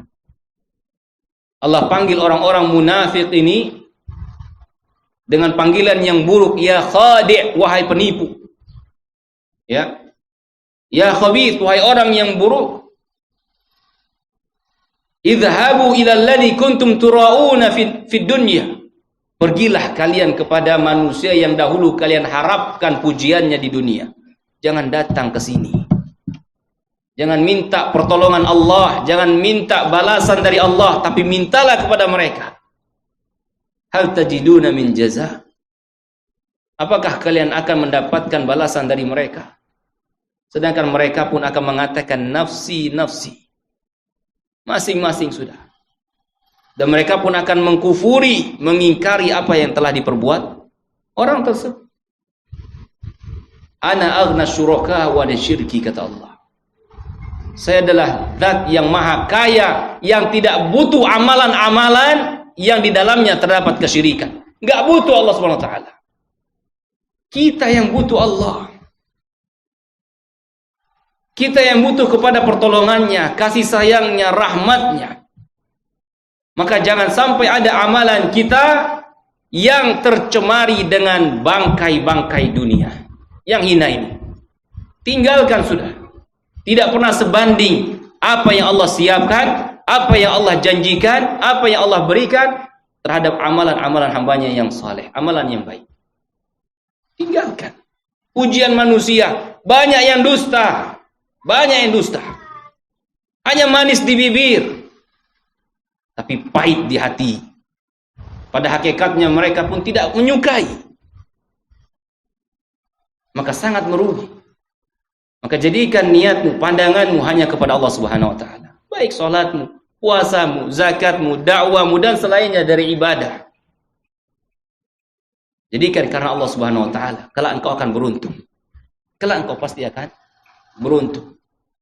Allah panggil orang-orang munafik ini dengan panggilan yang buruk, ya khadi', wahai penipu. Ya khabith, wahai orang yang buruk. Idhabu ila alladhi kuntum tura'una fid dunya. Pergilah kalian kepada manusia yang dahulu kalian harapkan pujiannya di dunia. Jangan datang ke sini. Jangan minta pertolongan Allah, jangan minta balasan dari Allah, tapi mintalah kepada mereka. Hal tajiduna min jaza? Apakah kalian akan mendapatkan balasan dari mereka? Sedangkan mereka pun akan mengatakan nafsi, nafsi. Masing-masing sudah. Dan mereka pun akan mengkufuri, mengingkari apa yang telah diperbuat orang tersebut. Ana aghna syuraka wa syirki, kata Allah. Saya adalah zat yang maha kaya, yang tidak butuh amalan-amalan yang di dalamnya terdapat kesyirikan. Enggak butuh Allah Subhanahu wa taala. Kita yang butuh Allah. Kita yang butuh kepada pertolongannya, kasih sayangnya, rahmatnya. Maka jangan sampai ada amalan kita yang tercemari dengan bangkai-bangkai dunia yang hina ini. Tinggalkan sudah. Tidak pernah sebanding apa yang Allah siapkan, apa yang Allah janjikan, apa yang Allah berikan terhadap amalan-amalan hambanya yang saleh, amalan yang baik. Tinggalkan. Pujian manusia, banyak yang dusta. Banyak yang dusta. Hanya manis di bibir, tapi pahit di hati. Pada hakikatnya mereka pun tidak menyukai. Maka sangat merugi. Maka jadikan niatmu, pandanganmu hanya kepada Allah Subhanahu wa taala. Baik salatmu, puasamu, zakatmu, dakwamu dan selainnya dari ibadah. Jadikan karena Allah Subhanahu wa taala. Kelak engkau akan beruntung. Kelak engkau pasti akan beruntung.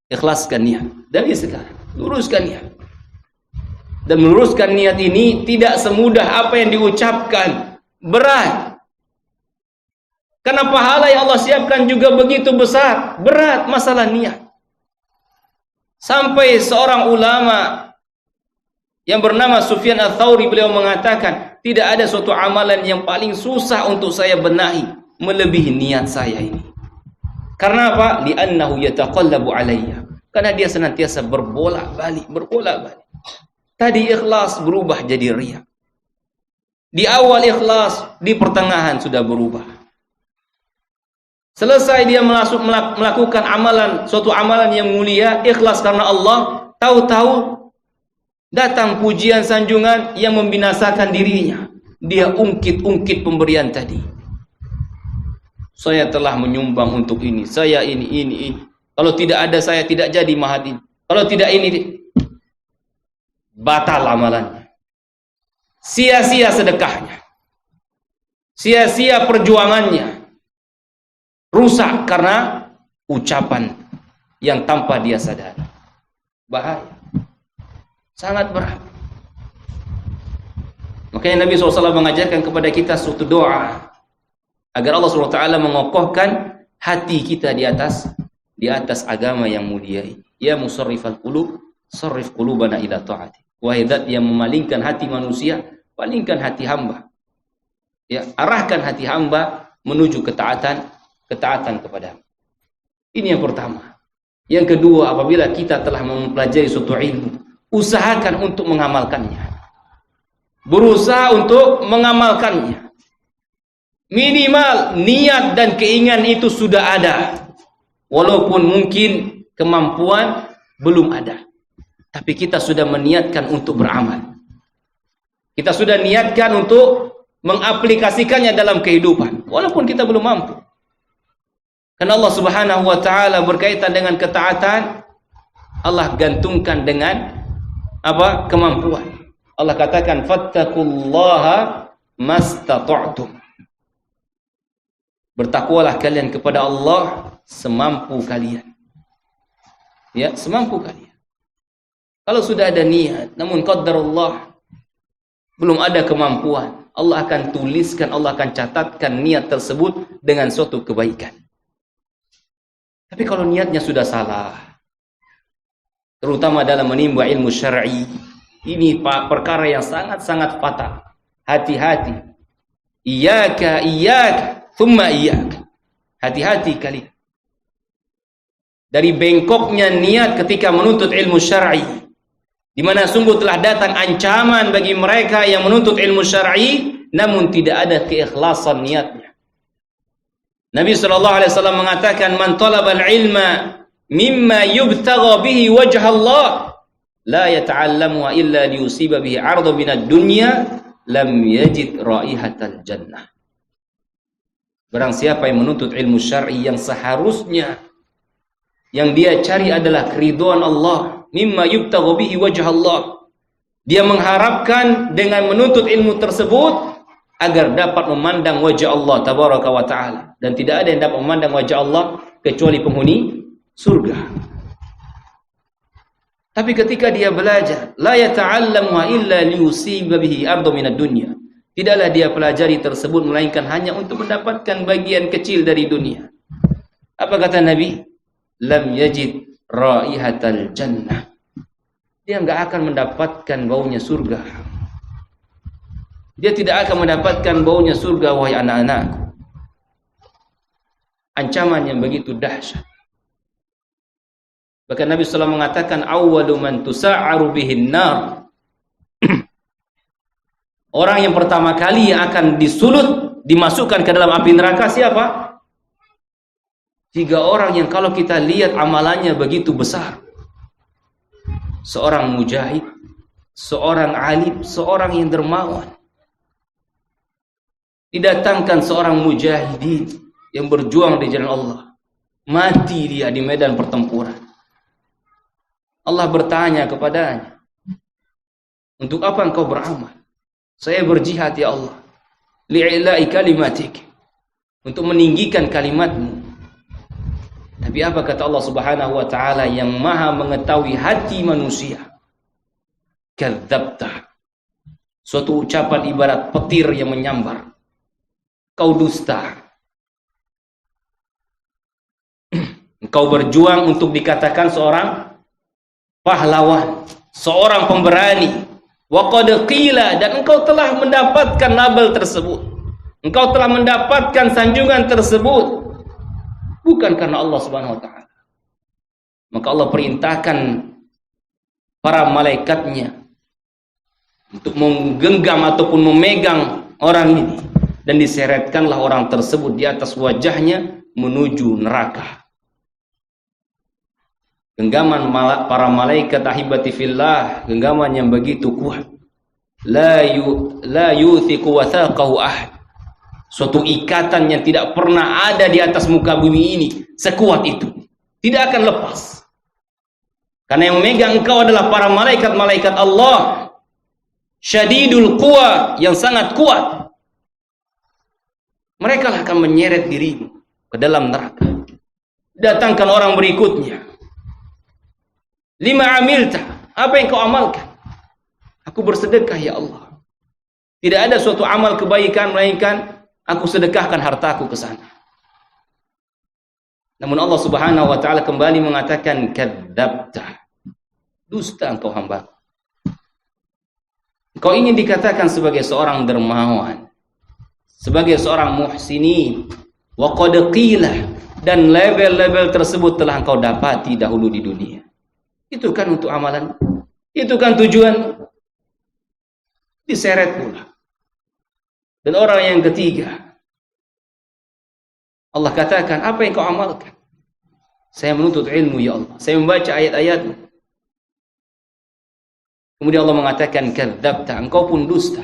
Ikhlaskan niat dari sekarang. Luruskan niat. Dan meluruskan niat ini tidak semudah apa yang diucapkan. Berat. Karena pahala yang Allah siapkan juga begitu besar. Berat masalah niat. Sampai seorang ulama yang bernama Sufyan Ats-Tsauri, beliau mengatakan, tidak ada suatu amalan yang paling susah untuk saya benahi melebihi niat saya ini. Karena apa? Li'annahu yataqallabu alayya. Karena dia senantiasa berbolak-balik. Tadi ikhlas berubah jadi riya. Di awal ikhlas, di pertengahan sudah berubah. Selesai dia melakukan amalan, suatu amalan yang mulia, ikhlas karena Allah, tahu-tahu Datang pujian sanjungan yang membinasakan dirinya. Dia ungkit-ungkit pemberian tadi. Saya telah menyumbang untuk ini, saya ini. Kalau tidak ada saya tidak jadi mahat ini. Kalau tidak ini, batal amalannya. Sia-sia sedekahnya. Sia-sia perjuangannya. Rusak karena ucapan yang tanpa dia sadari. Bahaya. Sangat berat. Makanya Nabi SAW mengajarkan kepada kita suatu doa agar Allah SWT mengokohkan hati kita di atas agama yang mulia ini. Ya musarrifal qulub, sarrif qulubana ila ta'ati. Wahai zat yang memalingkan hati manusia, palingkan hati hamba. Ya, arahkan hati hamba menuju ketaatan kepada. Ini yang pertama. Yang kedua, apabila kita telah mempelajari suatu ilmu, usahakan untuk mengamalkannya. Berusaha untuk mengamalkannya. Minimal niat dan keinginan itu sudah ada. Walaupun mungkin kemampuan belum ada. Tapi kita sudah meniatkan untuk beramal. Kita sudah niatkan untuk mengaplikasikannya dalam kehidupan. Walaupun kita belum mampu. Karena Allah Subhanahu wa taala berkaitan dengan ketaatan, Allah gantungkan dengan apa? Kemampuan. Allah katakan fattaqullaha mastata'tum. Bertakwalah kalian kepada Allah semampu kalian. Ya, semampu kalian. Kalau sudah ada niat, namun qadarullah belum ada kemampuan, Allah akan tuliskan, Allah akan catatkan niat tersebut dengan suatu kebaikan. Tapi kalau niatnya sudah salah, terutama dalam menimba ilmu syar'i, ini perkara yang sangat-sangat fatal. Hati-hati. Iyyaka, thumma iyyaka. Hati-hati kalian. Dari bengkoknya niat ketika menuntut ilmu syar'i, di mana sungguh telah datang ancaman bagi mereka yang menuntut ilmu syar'i, namun tidak ada keikhlasan niatnya. Nabi SAW mengatakan, man talabal ilma mimma yubtagha bihi wajha Allah, la yata'allamu illa liyusiba bihi 'arda minad dunya, lam yajid raihatal jannah. Barang siapa yang menuntut ilmu syar'i yang seharusnya yang dia cari adalah keridhaan Allah, mimma yubtagha bihi wajha Allah. Dia mengharapkan dengan menuntut ilmu tersebut agar dapat memandang wajah Allah tabaraka wa taala, dan tidak ada yang dapat memandang wajah Allah kecuali penghuni surga. Tapi ketika dia belajar, la yata'allamu illa liyusiba bihi arda minad dunya, tidaklah dia pelajari tersebut melainkan hanya untuk mendapatkan bagian kecil dari dunia. Apa kata Nabi? Lam yajid raihatal jannah. Dia enggak akan mendapatkan baunya surga. Dia tidak akan mendapatkan baunya surga, wahai anak-anakku. Ancaman yang begitu dahsyat. Bahkan Nabi SAW mengatakan, awwalu man tusa'aru bihin nar. Orang yang pertama kali yang akan disulut, dimasukkan ke dalam api neraka siapa? 3 orang yang kalau kita lihat amalannya begitu besar. Seorang mujahid, seorang alim, seorang yang dermawan. Didatangkan seorang mujahidin yang berjuang di jalan Allah. Mati dia di medan pertempuran. Allah bertanya kepadanya, untuk apa engkau beramal? Saya berjihad ya Allah. Li'ila'i kalimatik. Untuk meninggikan kalimatmu. Tapi apa kata Allah Subhanahu wa taala yang Maha mengetahui hati manusia? Kadzabta. Suatu ucapan ibarat petir yang menyambar. Kau dusta. Engkau berjuang untuk dikatakan seorang pahlawan, seorang pemberani. Wa qad qila, dan engkau telah mendapatkan label tersebut. Engkau telah mendapatkan sanjungan tersebut. Bukan karena Allah Subhanahu wa taala. Maka Allah perintahkan para malaikatnya untuk menggenggam ataupun memegang orang ini, dan diseretkanlah orang tersebut di atas wajahnya menuju neraka. Genggaman para malaikat ahibati fillah, genggaman yang begitu kuat. La yuthiqu wathaqahu ahad. Suatu ikatan yang tidak pernah ada di atas muka bumi ini sekuat itu. Tidak akan lepas. Karena yang memegang engkau adalah para malaikat-malaikat Allah. Syadidul quwa, yang sangat kuat. Mereka lah akan menyeret dirimu ke dalam neraka. Datangkan orang berikutnya. Lima amilta, apa yang kau amalkan? Aku bersedekah ya Allah. Tidak ada suatu amal kebaikan melainkan aku sedekahkan hartaku ke sana. Namun Allah Subhanahu wa taala kembali mengatakan kadzabta. Dusta engkau hamba. Engkau ingin dikatakan sebagai seorang dermawan, sebagai seorang muhsinin, wa qad qila, dan level-level tersebut telah engkau dapati dahulu di dunia. Itu kan untuk amalan, itu kan tujuan, diseret pula. Dan orang yang ketiga, Allah katakan, apa yang kau amalkan? Saya menuntut ilmu ya Allah, saya membaca ayat-ayatmu. Kemudian Allah mengatakan kadzabta, engkau pun dusta.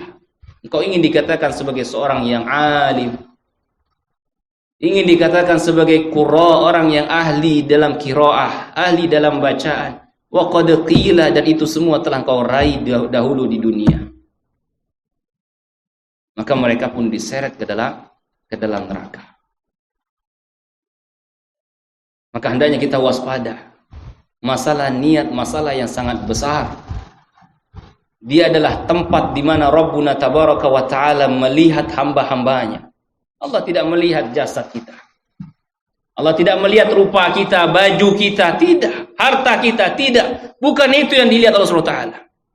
Engkau ingin dikatakan sebagai seorang yang alim, ingin dikatakan sebagai qurra, orang yang ahli dalam qiraah, ahli dalam bacaan. Wa qad qila, dan itu semua telah engkau raih dahulu di dunia. Maka mereka pun diseret ke dalam neraka. Maka hendaknya kita waspada. Masalah niat, masalah yang sangat besar. Dia adalah tempat di mana Rabbuna Tabaraka wa Ta'ala melihat hamba-hambanya. Allah tidak melihat jasad kita. Allah tidak melihat rupa kita, baju kita, tidak. Harta kita, tidak. Bukan itu yang dilihat Allah SWT.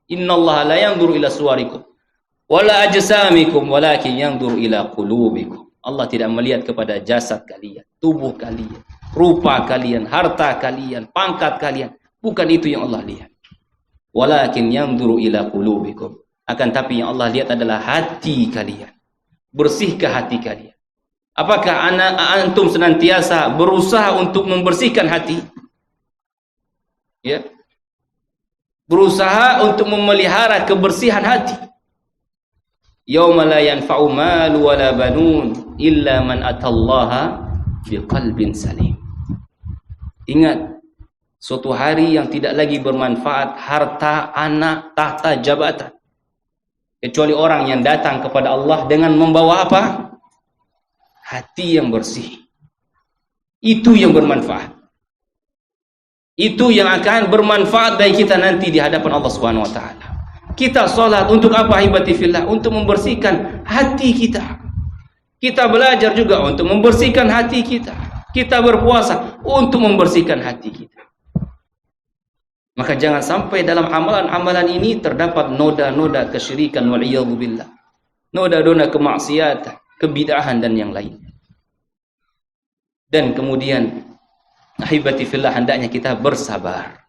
Innallaha la yanzuru ila suwarikum wala ajsamikum walakin yanzuru ila qulubikum. Allah tidak melihat kepada jasad kalian, tubuh kalian, rupa kalian, harta kalian, pangkat kalian. Bukan itu yang Allah lihat. Walakin yanzuru ila qulubikum. Akan tapi yang Allah lihat adalah hati kalian. Bersihkah hati kalian? Apakah antum senantiasa berusaha untuk membersihkan hati? Ya. Berusaha untuk memelihara kebersihan hati. Yauma la yanfa'u malu wala banun illa man atallaha biqalbin salim. Ingat, suatu hari yang tidak lagi bermanfaat harta, anak, tahta, jabatan, kecuali orang yang datang kepada Allah dengan membawa apa? Hati yang bersih. Itu yang bermanfaat. Itu yang akan bermanfaat bagi kita nanti di hadapan Allah Subhanahu wa taala. Kita salat untuk apa hibati fillah? Untuk membersihkan hati kita. Kita belajar juga untuk membersihkan hati kita. Kita berpuasa untuk membersihkan hati kita. Maka jangan sampai dalam amalan-amalan ini terdapat noda-noda kesyirikan wal-iyadzu billah. Noda-noda kemaksiatan, kebid'ahan dan yang lain. Dan kemudian ahibati fillah, hendaknya kita bersabar.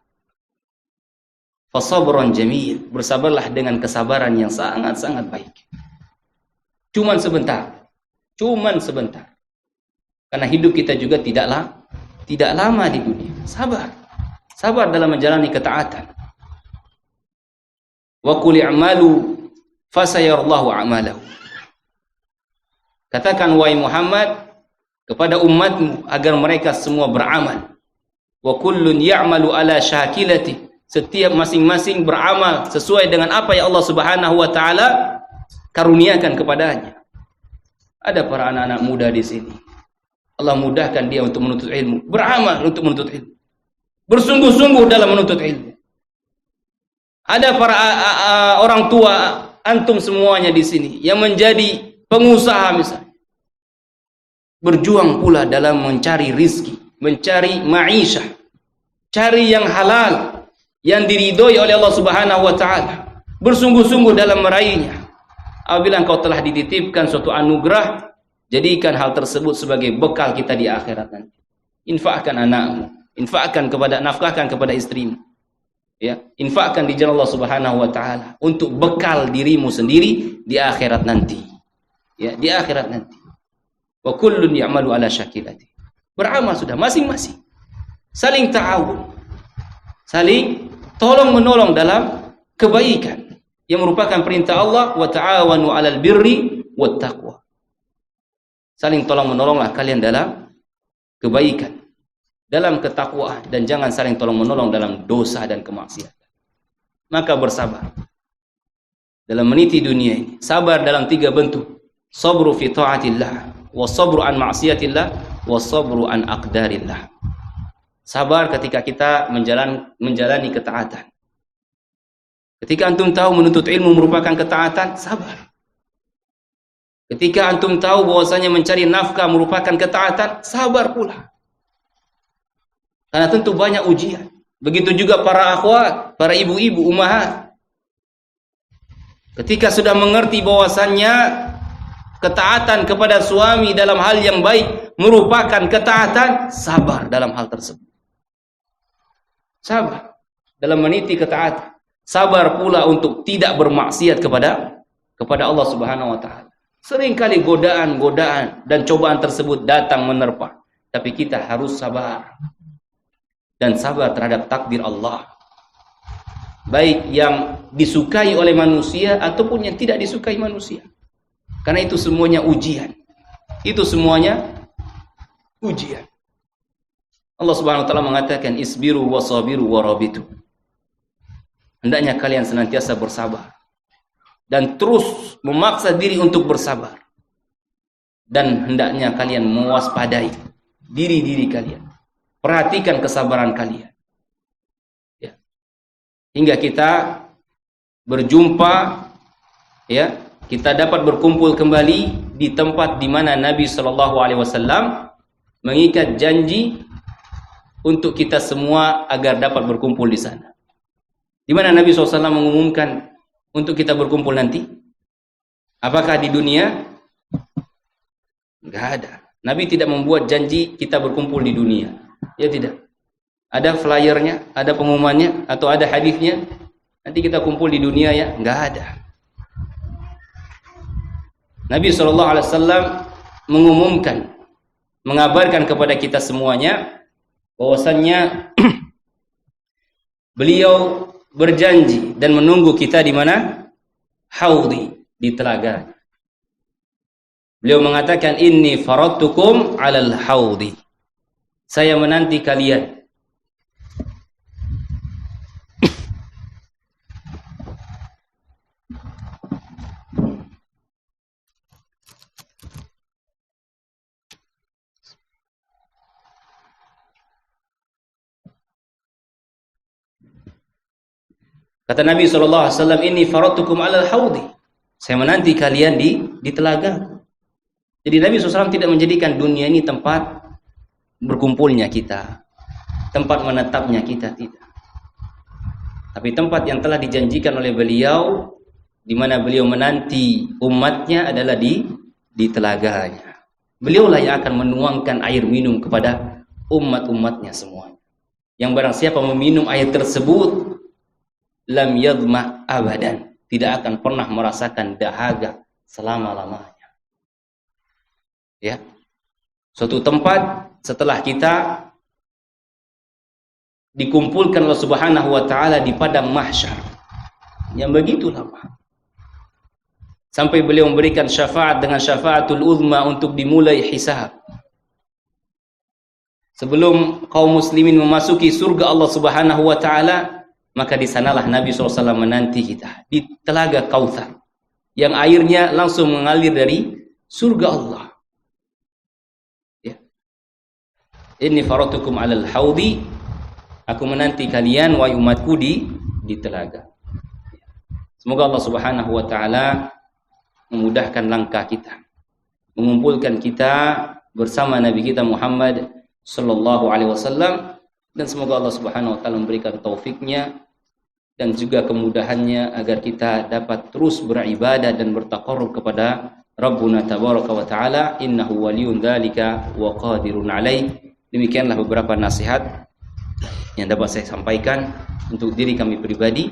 Fasabran jamil, bersabarlah dengan kesabaran yang sangat-sangat baik. Cuman sebentar. Karena hidup kita juga tidak lama di dunia. Sabar dalam menjalani ketaatan. Wa qul i'malu fasayarallahu a'malahu. Katakan wahai Muhammad kepada umatmu agar mereka semua beramal. Wa kullun ya'malu ala syakilati. Setiap masing-masing beramal sesuai dengan apa yang Allah Subhanahu wa taala karuniakan kepadanya. Ada para anak-anak muda di sini. Allah mudahkan dia untuk menuntut ilmu, beramal untuk menuntut ilmu. Bersungguh-sungguh dalam menuntut ilmu. Ada para orang tua, antum semuanya di sini yang menjadi pengusaha misalnya. Berjuang pula dalam mencari rizki, mencari ma'isyah, cari yang halal, yang diridhoi oleh Allah Subhanahu wa taala. Bersungguh-sungguh dalam meraihnya. Apabila engkau telah dititipkan suatu anugerah, jadikan hal tersebut sebagai bekal kita di akhirat nanti. Infakkan anakmu, nafkahkan kepada istrimu. Ya, infakkan di jalan Allah Subhanahu wa taala untuk bekal dirimu sendiri di akhirat nanti. Ya, di akhirat nanti. Wa kullun ya'malu ala syakilati. Beramal sudah masing-masing. Saling ta'awun. Saling tolong menolong dalam kebaikan yang merupakan perintah Allah, wa ta'awanu 'alal birri wat taqwa. Saling tolong menolonglah kalian dalam kebaikan, dalam ketakwaan, dan jangan saling tolong menolong dalam dosa dan kemaksiatan. Maka bersabar dalam meniti dunia ini. Sabar dalam 3 bentuk. Sabru fi ta'atillah, wa sabru an ma'siyatillah, wa sabru an aqdarillah. Sabar ketika kita menjalani ketaatan. Ketika antum tahu menuntut ilmu merupakan ketaatan, sabar. Ketika antum tahu bahwasanya mencari nafkah merupakan ketaatan, sabar pula. Karena tentu banyak ujian. Begitu juga para akhwat, para ibu-ibu, ummahat. Ketika sudah mengerti bahwasannya ketaatan kepada suami dalam hal yang baik merupakan ketaatan, sabar dalam hal tersebut. Sabar dalam meniti ketaatan. Sabar pula untuk tidak bermaksiat kepada Allah Subhanahu wa taala. Seringkali godaan-godaan dan cobaan tersebut datang menerpa, tapi kita harus sabar. Dan sabar terhadap takdir Allah. Baik yang disukai oleh manusia ataupun yang tidak disukai manusia. Karena itu semuanya ujian. Itu semuanya ujian. Allah Subhanahu wa taala mengatakan isbiru wasabiru warabitu. Hendaknya kalian senantiasa bersabar dan terus memaksa diri untuk bersabar. Dan hendaknya kalian mewaspadai diri-diri kalian. Perhatikan kesabaran kalian. Ya. Hingga kita berjumpa, ya, kita dapat berkumpul kembali di tempat di mana Nabi Shallallahu Alaihi Wasallam mengikat janji untuk kita semua agar dapat berkumpul di sana. Di mana Nabi SAW mengumumkan untuk kita berkumpul nanti? Apakah di dunia? Enggak ada. Nabi tidak membuat janji kita berkumpul di dunia. Ya tidak. Ada flyernya, ada pengumumannya, atau ada hadisnya. Nanti kita kumpul di dunia ya? Enggak ada. Nabi SAW mengumumkan, mengabarkan kepada kita semuanya bahwasannya beliau berjanji dan menunggu kita di mana? Haudi, di telaga. Beliau mengatakan inni faradtukum 'alal haudi. Saya menanti kalian Kata Nabi SAW, ini faradtukum 'alal haudi. Saya menanti kalian di telaga. Jadi Nabi SAW tidak menjadikan dunia ini tempat berkumpulnya kita, tempat menetapnya kita, tidak. Tapi tempat yang telah dijanjikan oleh beliau, di mana beliau menanti umatnya adalah di telaganya. Beliaulah yang akan menuangkan air minum kepada umat-umatnya semuanya. Yang barang siapa meminum air tersebut, lam yadma abadan, tidak akan pernah merasakan dahaga selama-lamanya. Ya. Suatu tempat setelah kita dikumpulkan Allah Subhanahu wa taala di padang mahsyar yang begitu lama. Sampai beliau memberikan syafaat dengan syafaatul uzma untuk dimulai hisab. Sebelum kaum muslimin memasuki surga Allah Subhanahu wa taala, maka di sanalah Nabi SAW menanti kita di telaga Kautsar yang airnya langsung mengalir dari surga Allah. Ya. Inni faradtukum 'alal haudi, aku menanti kalian wahai umatku di telaga. Semoga Allah Subhanahu wa taala memudahkan langkah kita, mengumpulkan kita bersama Nabi kita Muhammad sallallahu alaihi wasallam. Dan semoga Allah Subhanahu wa taala memberikan taufiknya dan juga kemudahannya agar kita dapat terus beribadah dan bertaqarrub kepada Rabbuna tabaraka wa taala, innahu waliyun dzalika wa qadirun alaih. Demikianlah beberapa nasihat yang dapat saya sampaikan untuk diri kami pribadi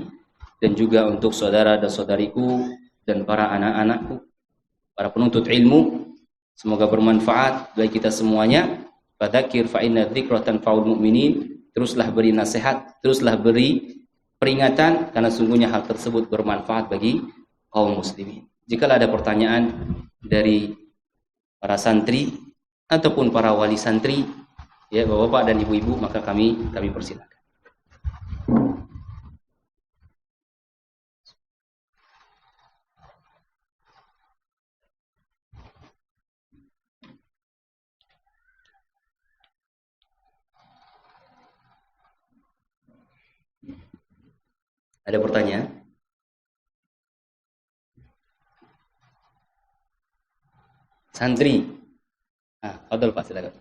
dan juga untuk saudara dan saudariku dan para anak-anakku, para penuntut ilmu. Semoga bermanfaat bagi kita semuanya. Fadzakir fa inna dzikra tanfa'ul mu'minin. teruslah beri nasihat, teruslah beri peringatan, karena sungguhnya hal tersebut bermanfaat bagi kaum muslimin. Jika ada pertanyaan dari para santri ataupun para wali santri, ya bapak-bapak dan ibu-ibu, maka kami persilakan. Ada pertanyaan? Santri. Fadhil Pak, silakan.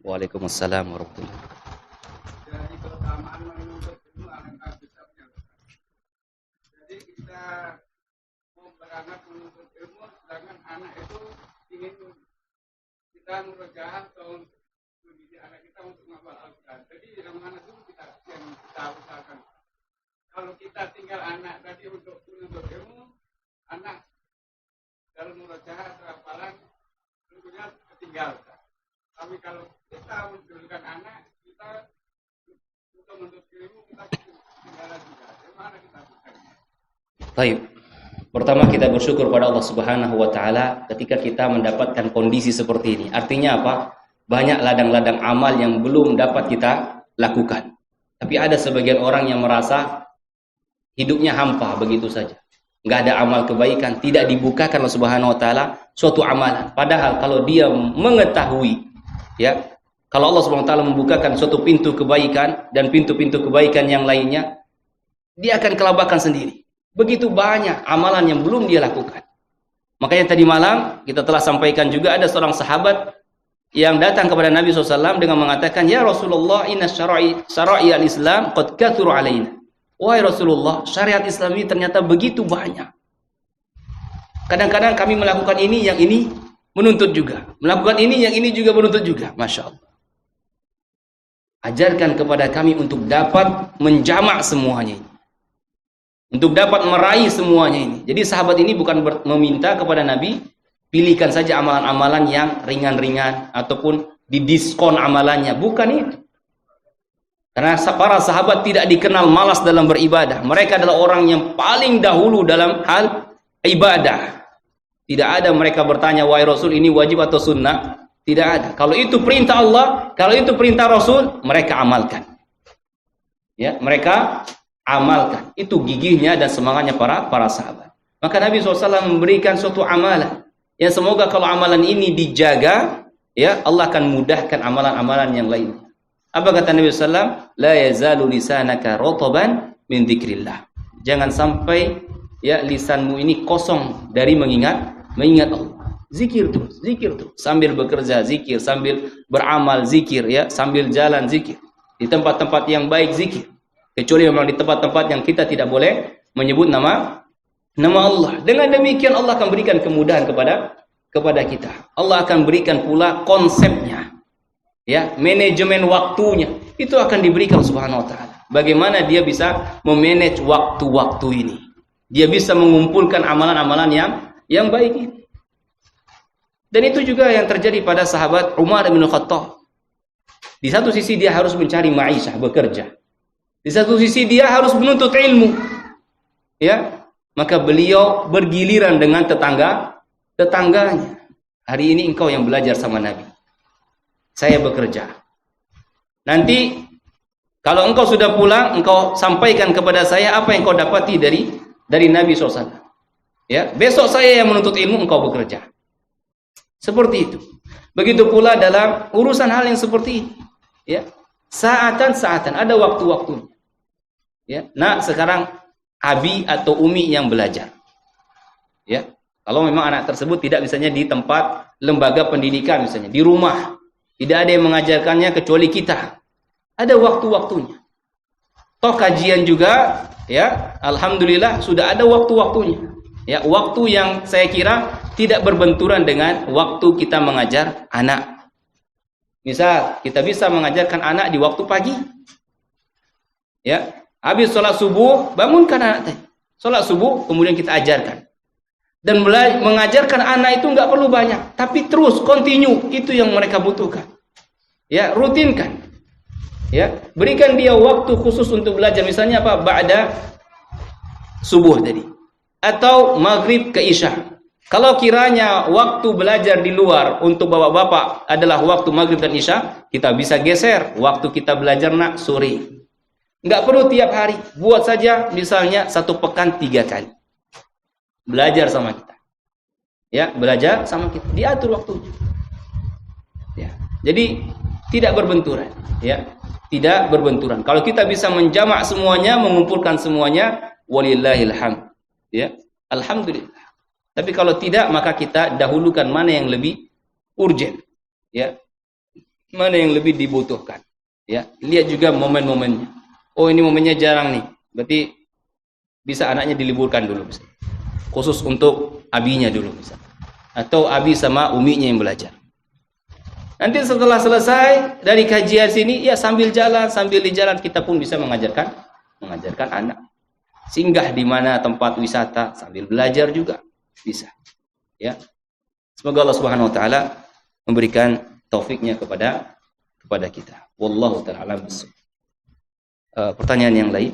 Waalaikumsalam warahmatullahi wabarakatuh. Dari keutamaan menuntut ilmu alangkah besarnya. Jadi kita mau berangkat menuntut ilmu, sedangkan anak itu ingin kita murojaah atau mendidik anak kita untuk menghafal Al-Quran. Jadi yang mana dulu yang kita usahakan. Kalau kita tinggal anak tadi untuk menuntut ilmu, anak dalam murojaah atau hafalan tentunya ketinggalan. Tapi kalau kita mendulukan anak, kita untuk menuntut ilmu kita ketinggalan juga. Bagaimana kita bukan? Baik. Pertama kita bersyukur pada Allah Subhanahu wa taala ketika kita mendapatkan kondisi seperti ini. Artinya apa? Banyak ladang-ladang amal yang belum dapat kita lakukan. Tapi ada sebagian orang yang merasa hidupnya hampa begitu saja. Enggak ada amal kebaikan, tidak dibukakan Allah Subhanahu wa taala suatu amalan. Padahal kalau dia mengetahui, ya, kalau Allah Subhanahu wa taala membukakan suatu pintu kebaikan dan pintu-pintu kebaikan yang lainnya, dia akan kelabakan sendiri. Begitu banyak amalan yang belum dia lakukan. Makanya tadi malam kita telah sampaikan juga ada seorang sahabat yang datang kepada Nabi SAW dengan mengatakan, "Ya Rasulullah, inna syara'i al-Islam qad kathuru alaina." Wahai Rasulullah, syariat Islam ini ternyata begitu banyak. Kadang-kadang kami melakukan ini, yang ini menuntut juga. Melakukan ini, yang ini juga menuntut juga. Masya Allah. Ajarkan kepada kami untuk dapat menjamak semuanya ini. Untuk dapat meraih semuanya ini. Jadi sahabat ini bukan meminta kepada Nabi, pilihkan saja amalan-amalan yang ringan-ringan ataupun didiskon amalannya. Bukan itu. Karena para sahabat tidak dikenal malas dalam beribadah. Mereka adalah orang yang paling dahulu dalam hal ibadah. Tidak ada mereka bertanya, wahai Rasul, ini wajib atau sunnah? Tidak ada. Kalau itu perintah Allah, kalau itu perintah Rasul, mereka amalkan. Ya, mereka amalkan. Itu gigihnya dan semangatnya para sahabat. Maka Nabi SAW memberikan suatu amalan yang semoga kalau amalan ini dijaga, ya Allah akan mudahkan amalan-amalan yang lainnya. Apa kata Nabi SAW? La yazalu lisanaka rotoban min dzikrillah. Jangan sampai ya lisanmu ini kosong dari mengingat Allah. Zikir terus. Sambil bekerja zikir, sambil beramal zikir, ya, sambil jalan zikir. Di tempat-tempat yang baik zikir. Kecuali memang di tempat-tempat yang kita tidak boleh menyebut nama Allah. Dengan demikian Allah akan berikan kemudahan kepada kita. Allah akan berikan pula konsepnya. Ya, manajemen waktunya itu akan diberikan Subhanahu wa taala. Bagaimana dia bisa memanage waktu-waktu ini? Dia bisa mengumpulkan amalan-amalan yang baik ini. Dan itu juga yang terjadi pada sahabat Umar bin Khattab. Di satu sisi dia harus mencari ma'isyah, bekerja. Di satu sisi dia harus menuntut ilmu. Ya, maka beliau bergiliran dengan tetangganya. Hari ini engkau yang belajar sama Nabi. Saya bekerja. Nanti kalau engkau sudah pulang, engkau sampaikan kepada saya apa yang engkau dapati dari Nabi SAW. Ya, besok saya yang menuntut ilmu, engkau bekerja. Seperti itu. Begitu pula dalam urusan hal yang seperti ini. Ya, saatan ada waktu-waktunya. Ya, nah sekarang abi atau umi yang belajar. Ya, kalau memang anak tersebut tidak misalnya di tempat lembaga pendidikan misalnya di rumah. Tidak ada yang mengajarkannya kecuali kita. Ada waktu-waktunya. Toh kajian juga, ya, alhamdulillah sudah ada waktu-waktunya. Ya, waktu yang saya kira tidak berbenturan dengan waktu kita mengajar anak. Misal, kita bisa mengajarkan anak di waktu pagi. Ya, habis sholat subuh, bangunkan anak tadi. Sholat subuh, kemudian kita ajarkan. Dan mengajarkan anak itu nggak perlu banyak, tapi terus continue, itu yang mereka butuhkan. Ya, rutinkan. Ya, berikan dia waktu khusus untuk belajar. Misalnya apa? Ba'da subuh tadi. Atau maghrib ke isya. Kalau kiranya waktu belajar di luar untuk bapak-bapak adalah waktu maghrib dan isya, kita bisa geser waktu kita belajar sore. Nggak perlu tiap hari. Buat saja misalnya 1 pekan 3 kali. Belajar sama kita. Ya, belajar sama kita. Diatur waktunya. Ya. Jadi tidak berbenturan. Ya, tidak berbenturan. Kalau kita bisa menjamak semuanya, mengumpulkan semuanya, walillahil hamd. Ya, alhamdulillah. Tapi kalau tidak, maka kita dahulukan mana yang lebih urgent, ya, mana yang lebih dibutuhkan, ya. Lihat juga momen-momennya. Oh, ini momennya jarang nih, berarti bisa anaknya diliburkan dulu, misalnya. Khusus untuk abinya dulu, misalnya. Atau abi sama uminya yang belajar. Nanti setelah selesai dari kajian sini, ya sambil di jalan kita pun bisa mengajarkan anak. Singgah di mana tempat wisata sambil belajar juga. Bisa, ya. Semoga Allah Subhanahu wa taala memberikan taufiknya kepada kita. Wallahu taala alam bissawab. Pertanyaan yang lain?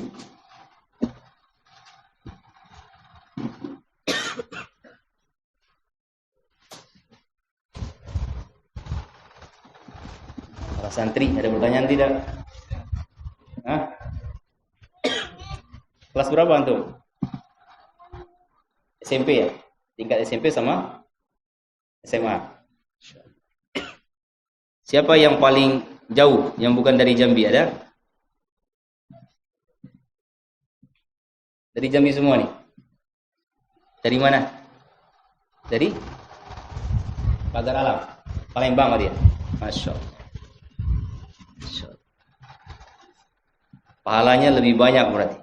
Para santri ada pertanyaan tidak? Hah? Kelas berapa antum? SMP ya? Tingkat SMP sama SMA. Siapa yang paling jauh yang bukan dari Jambi, ada? Dari Jambi semua nih. Dari mana? Dari Pagar Alam, Palembang dia. Masya Allah. Pahalanya lebih banyak berarti.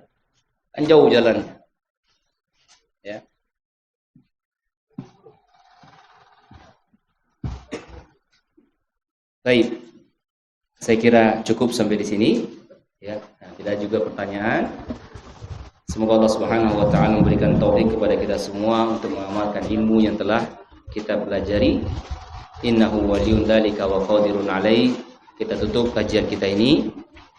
Kan jauh jalannya. Ya. Baik, saya kira cukup sampai di sini. Ya, nah, tidak juga pertanyaan. Semoga Allah Subhanahu wa taala memberikan taufik kepada kita semua untuk mengamalkan ilmu yang telah kita pelajari. Innahu waliyun dzalika wa qadirun alaih. Kita tutup kajian kita ini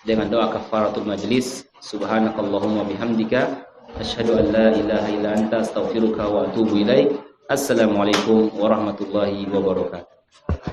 dengan doa kafaratul majlis. Subhanakallahumma bihamdika asyhadu an la ilaha illa anta astaghfiruka wa atubu ilaik. Assalamualaikum warahmatullahi wabarakatuh.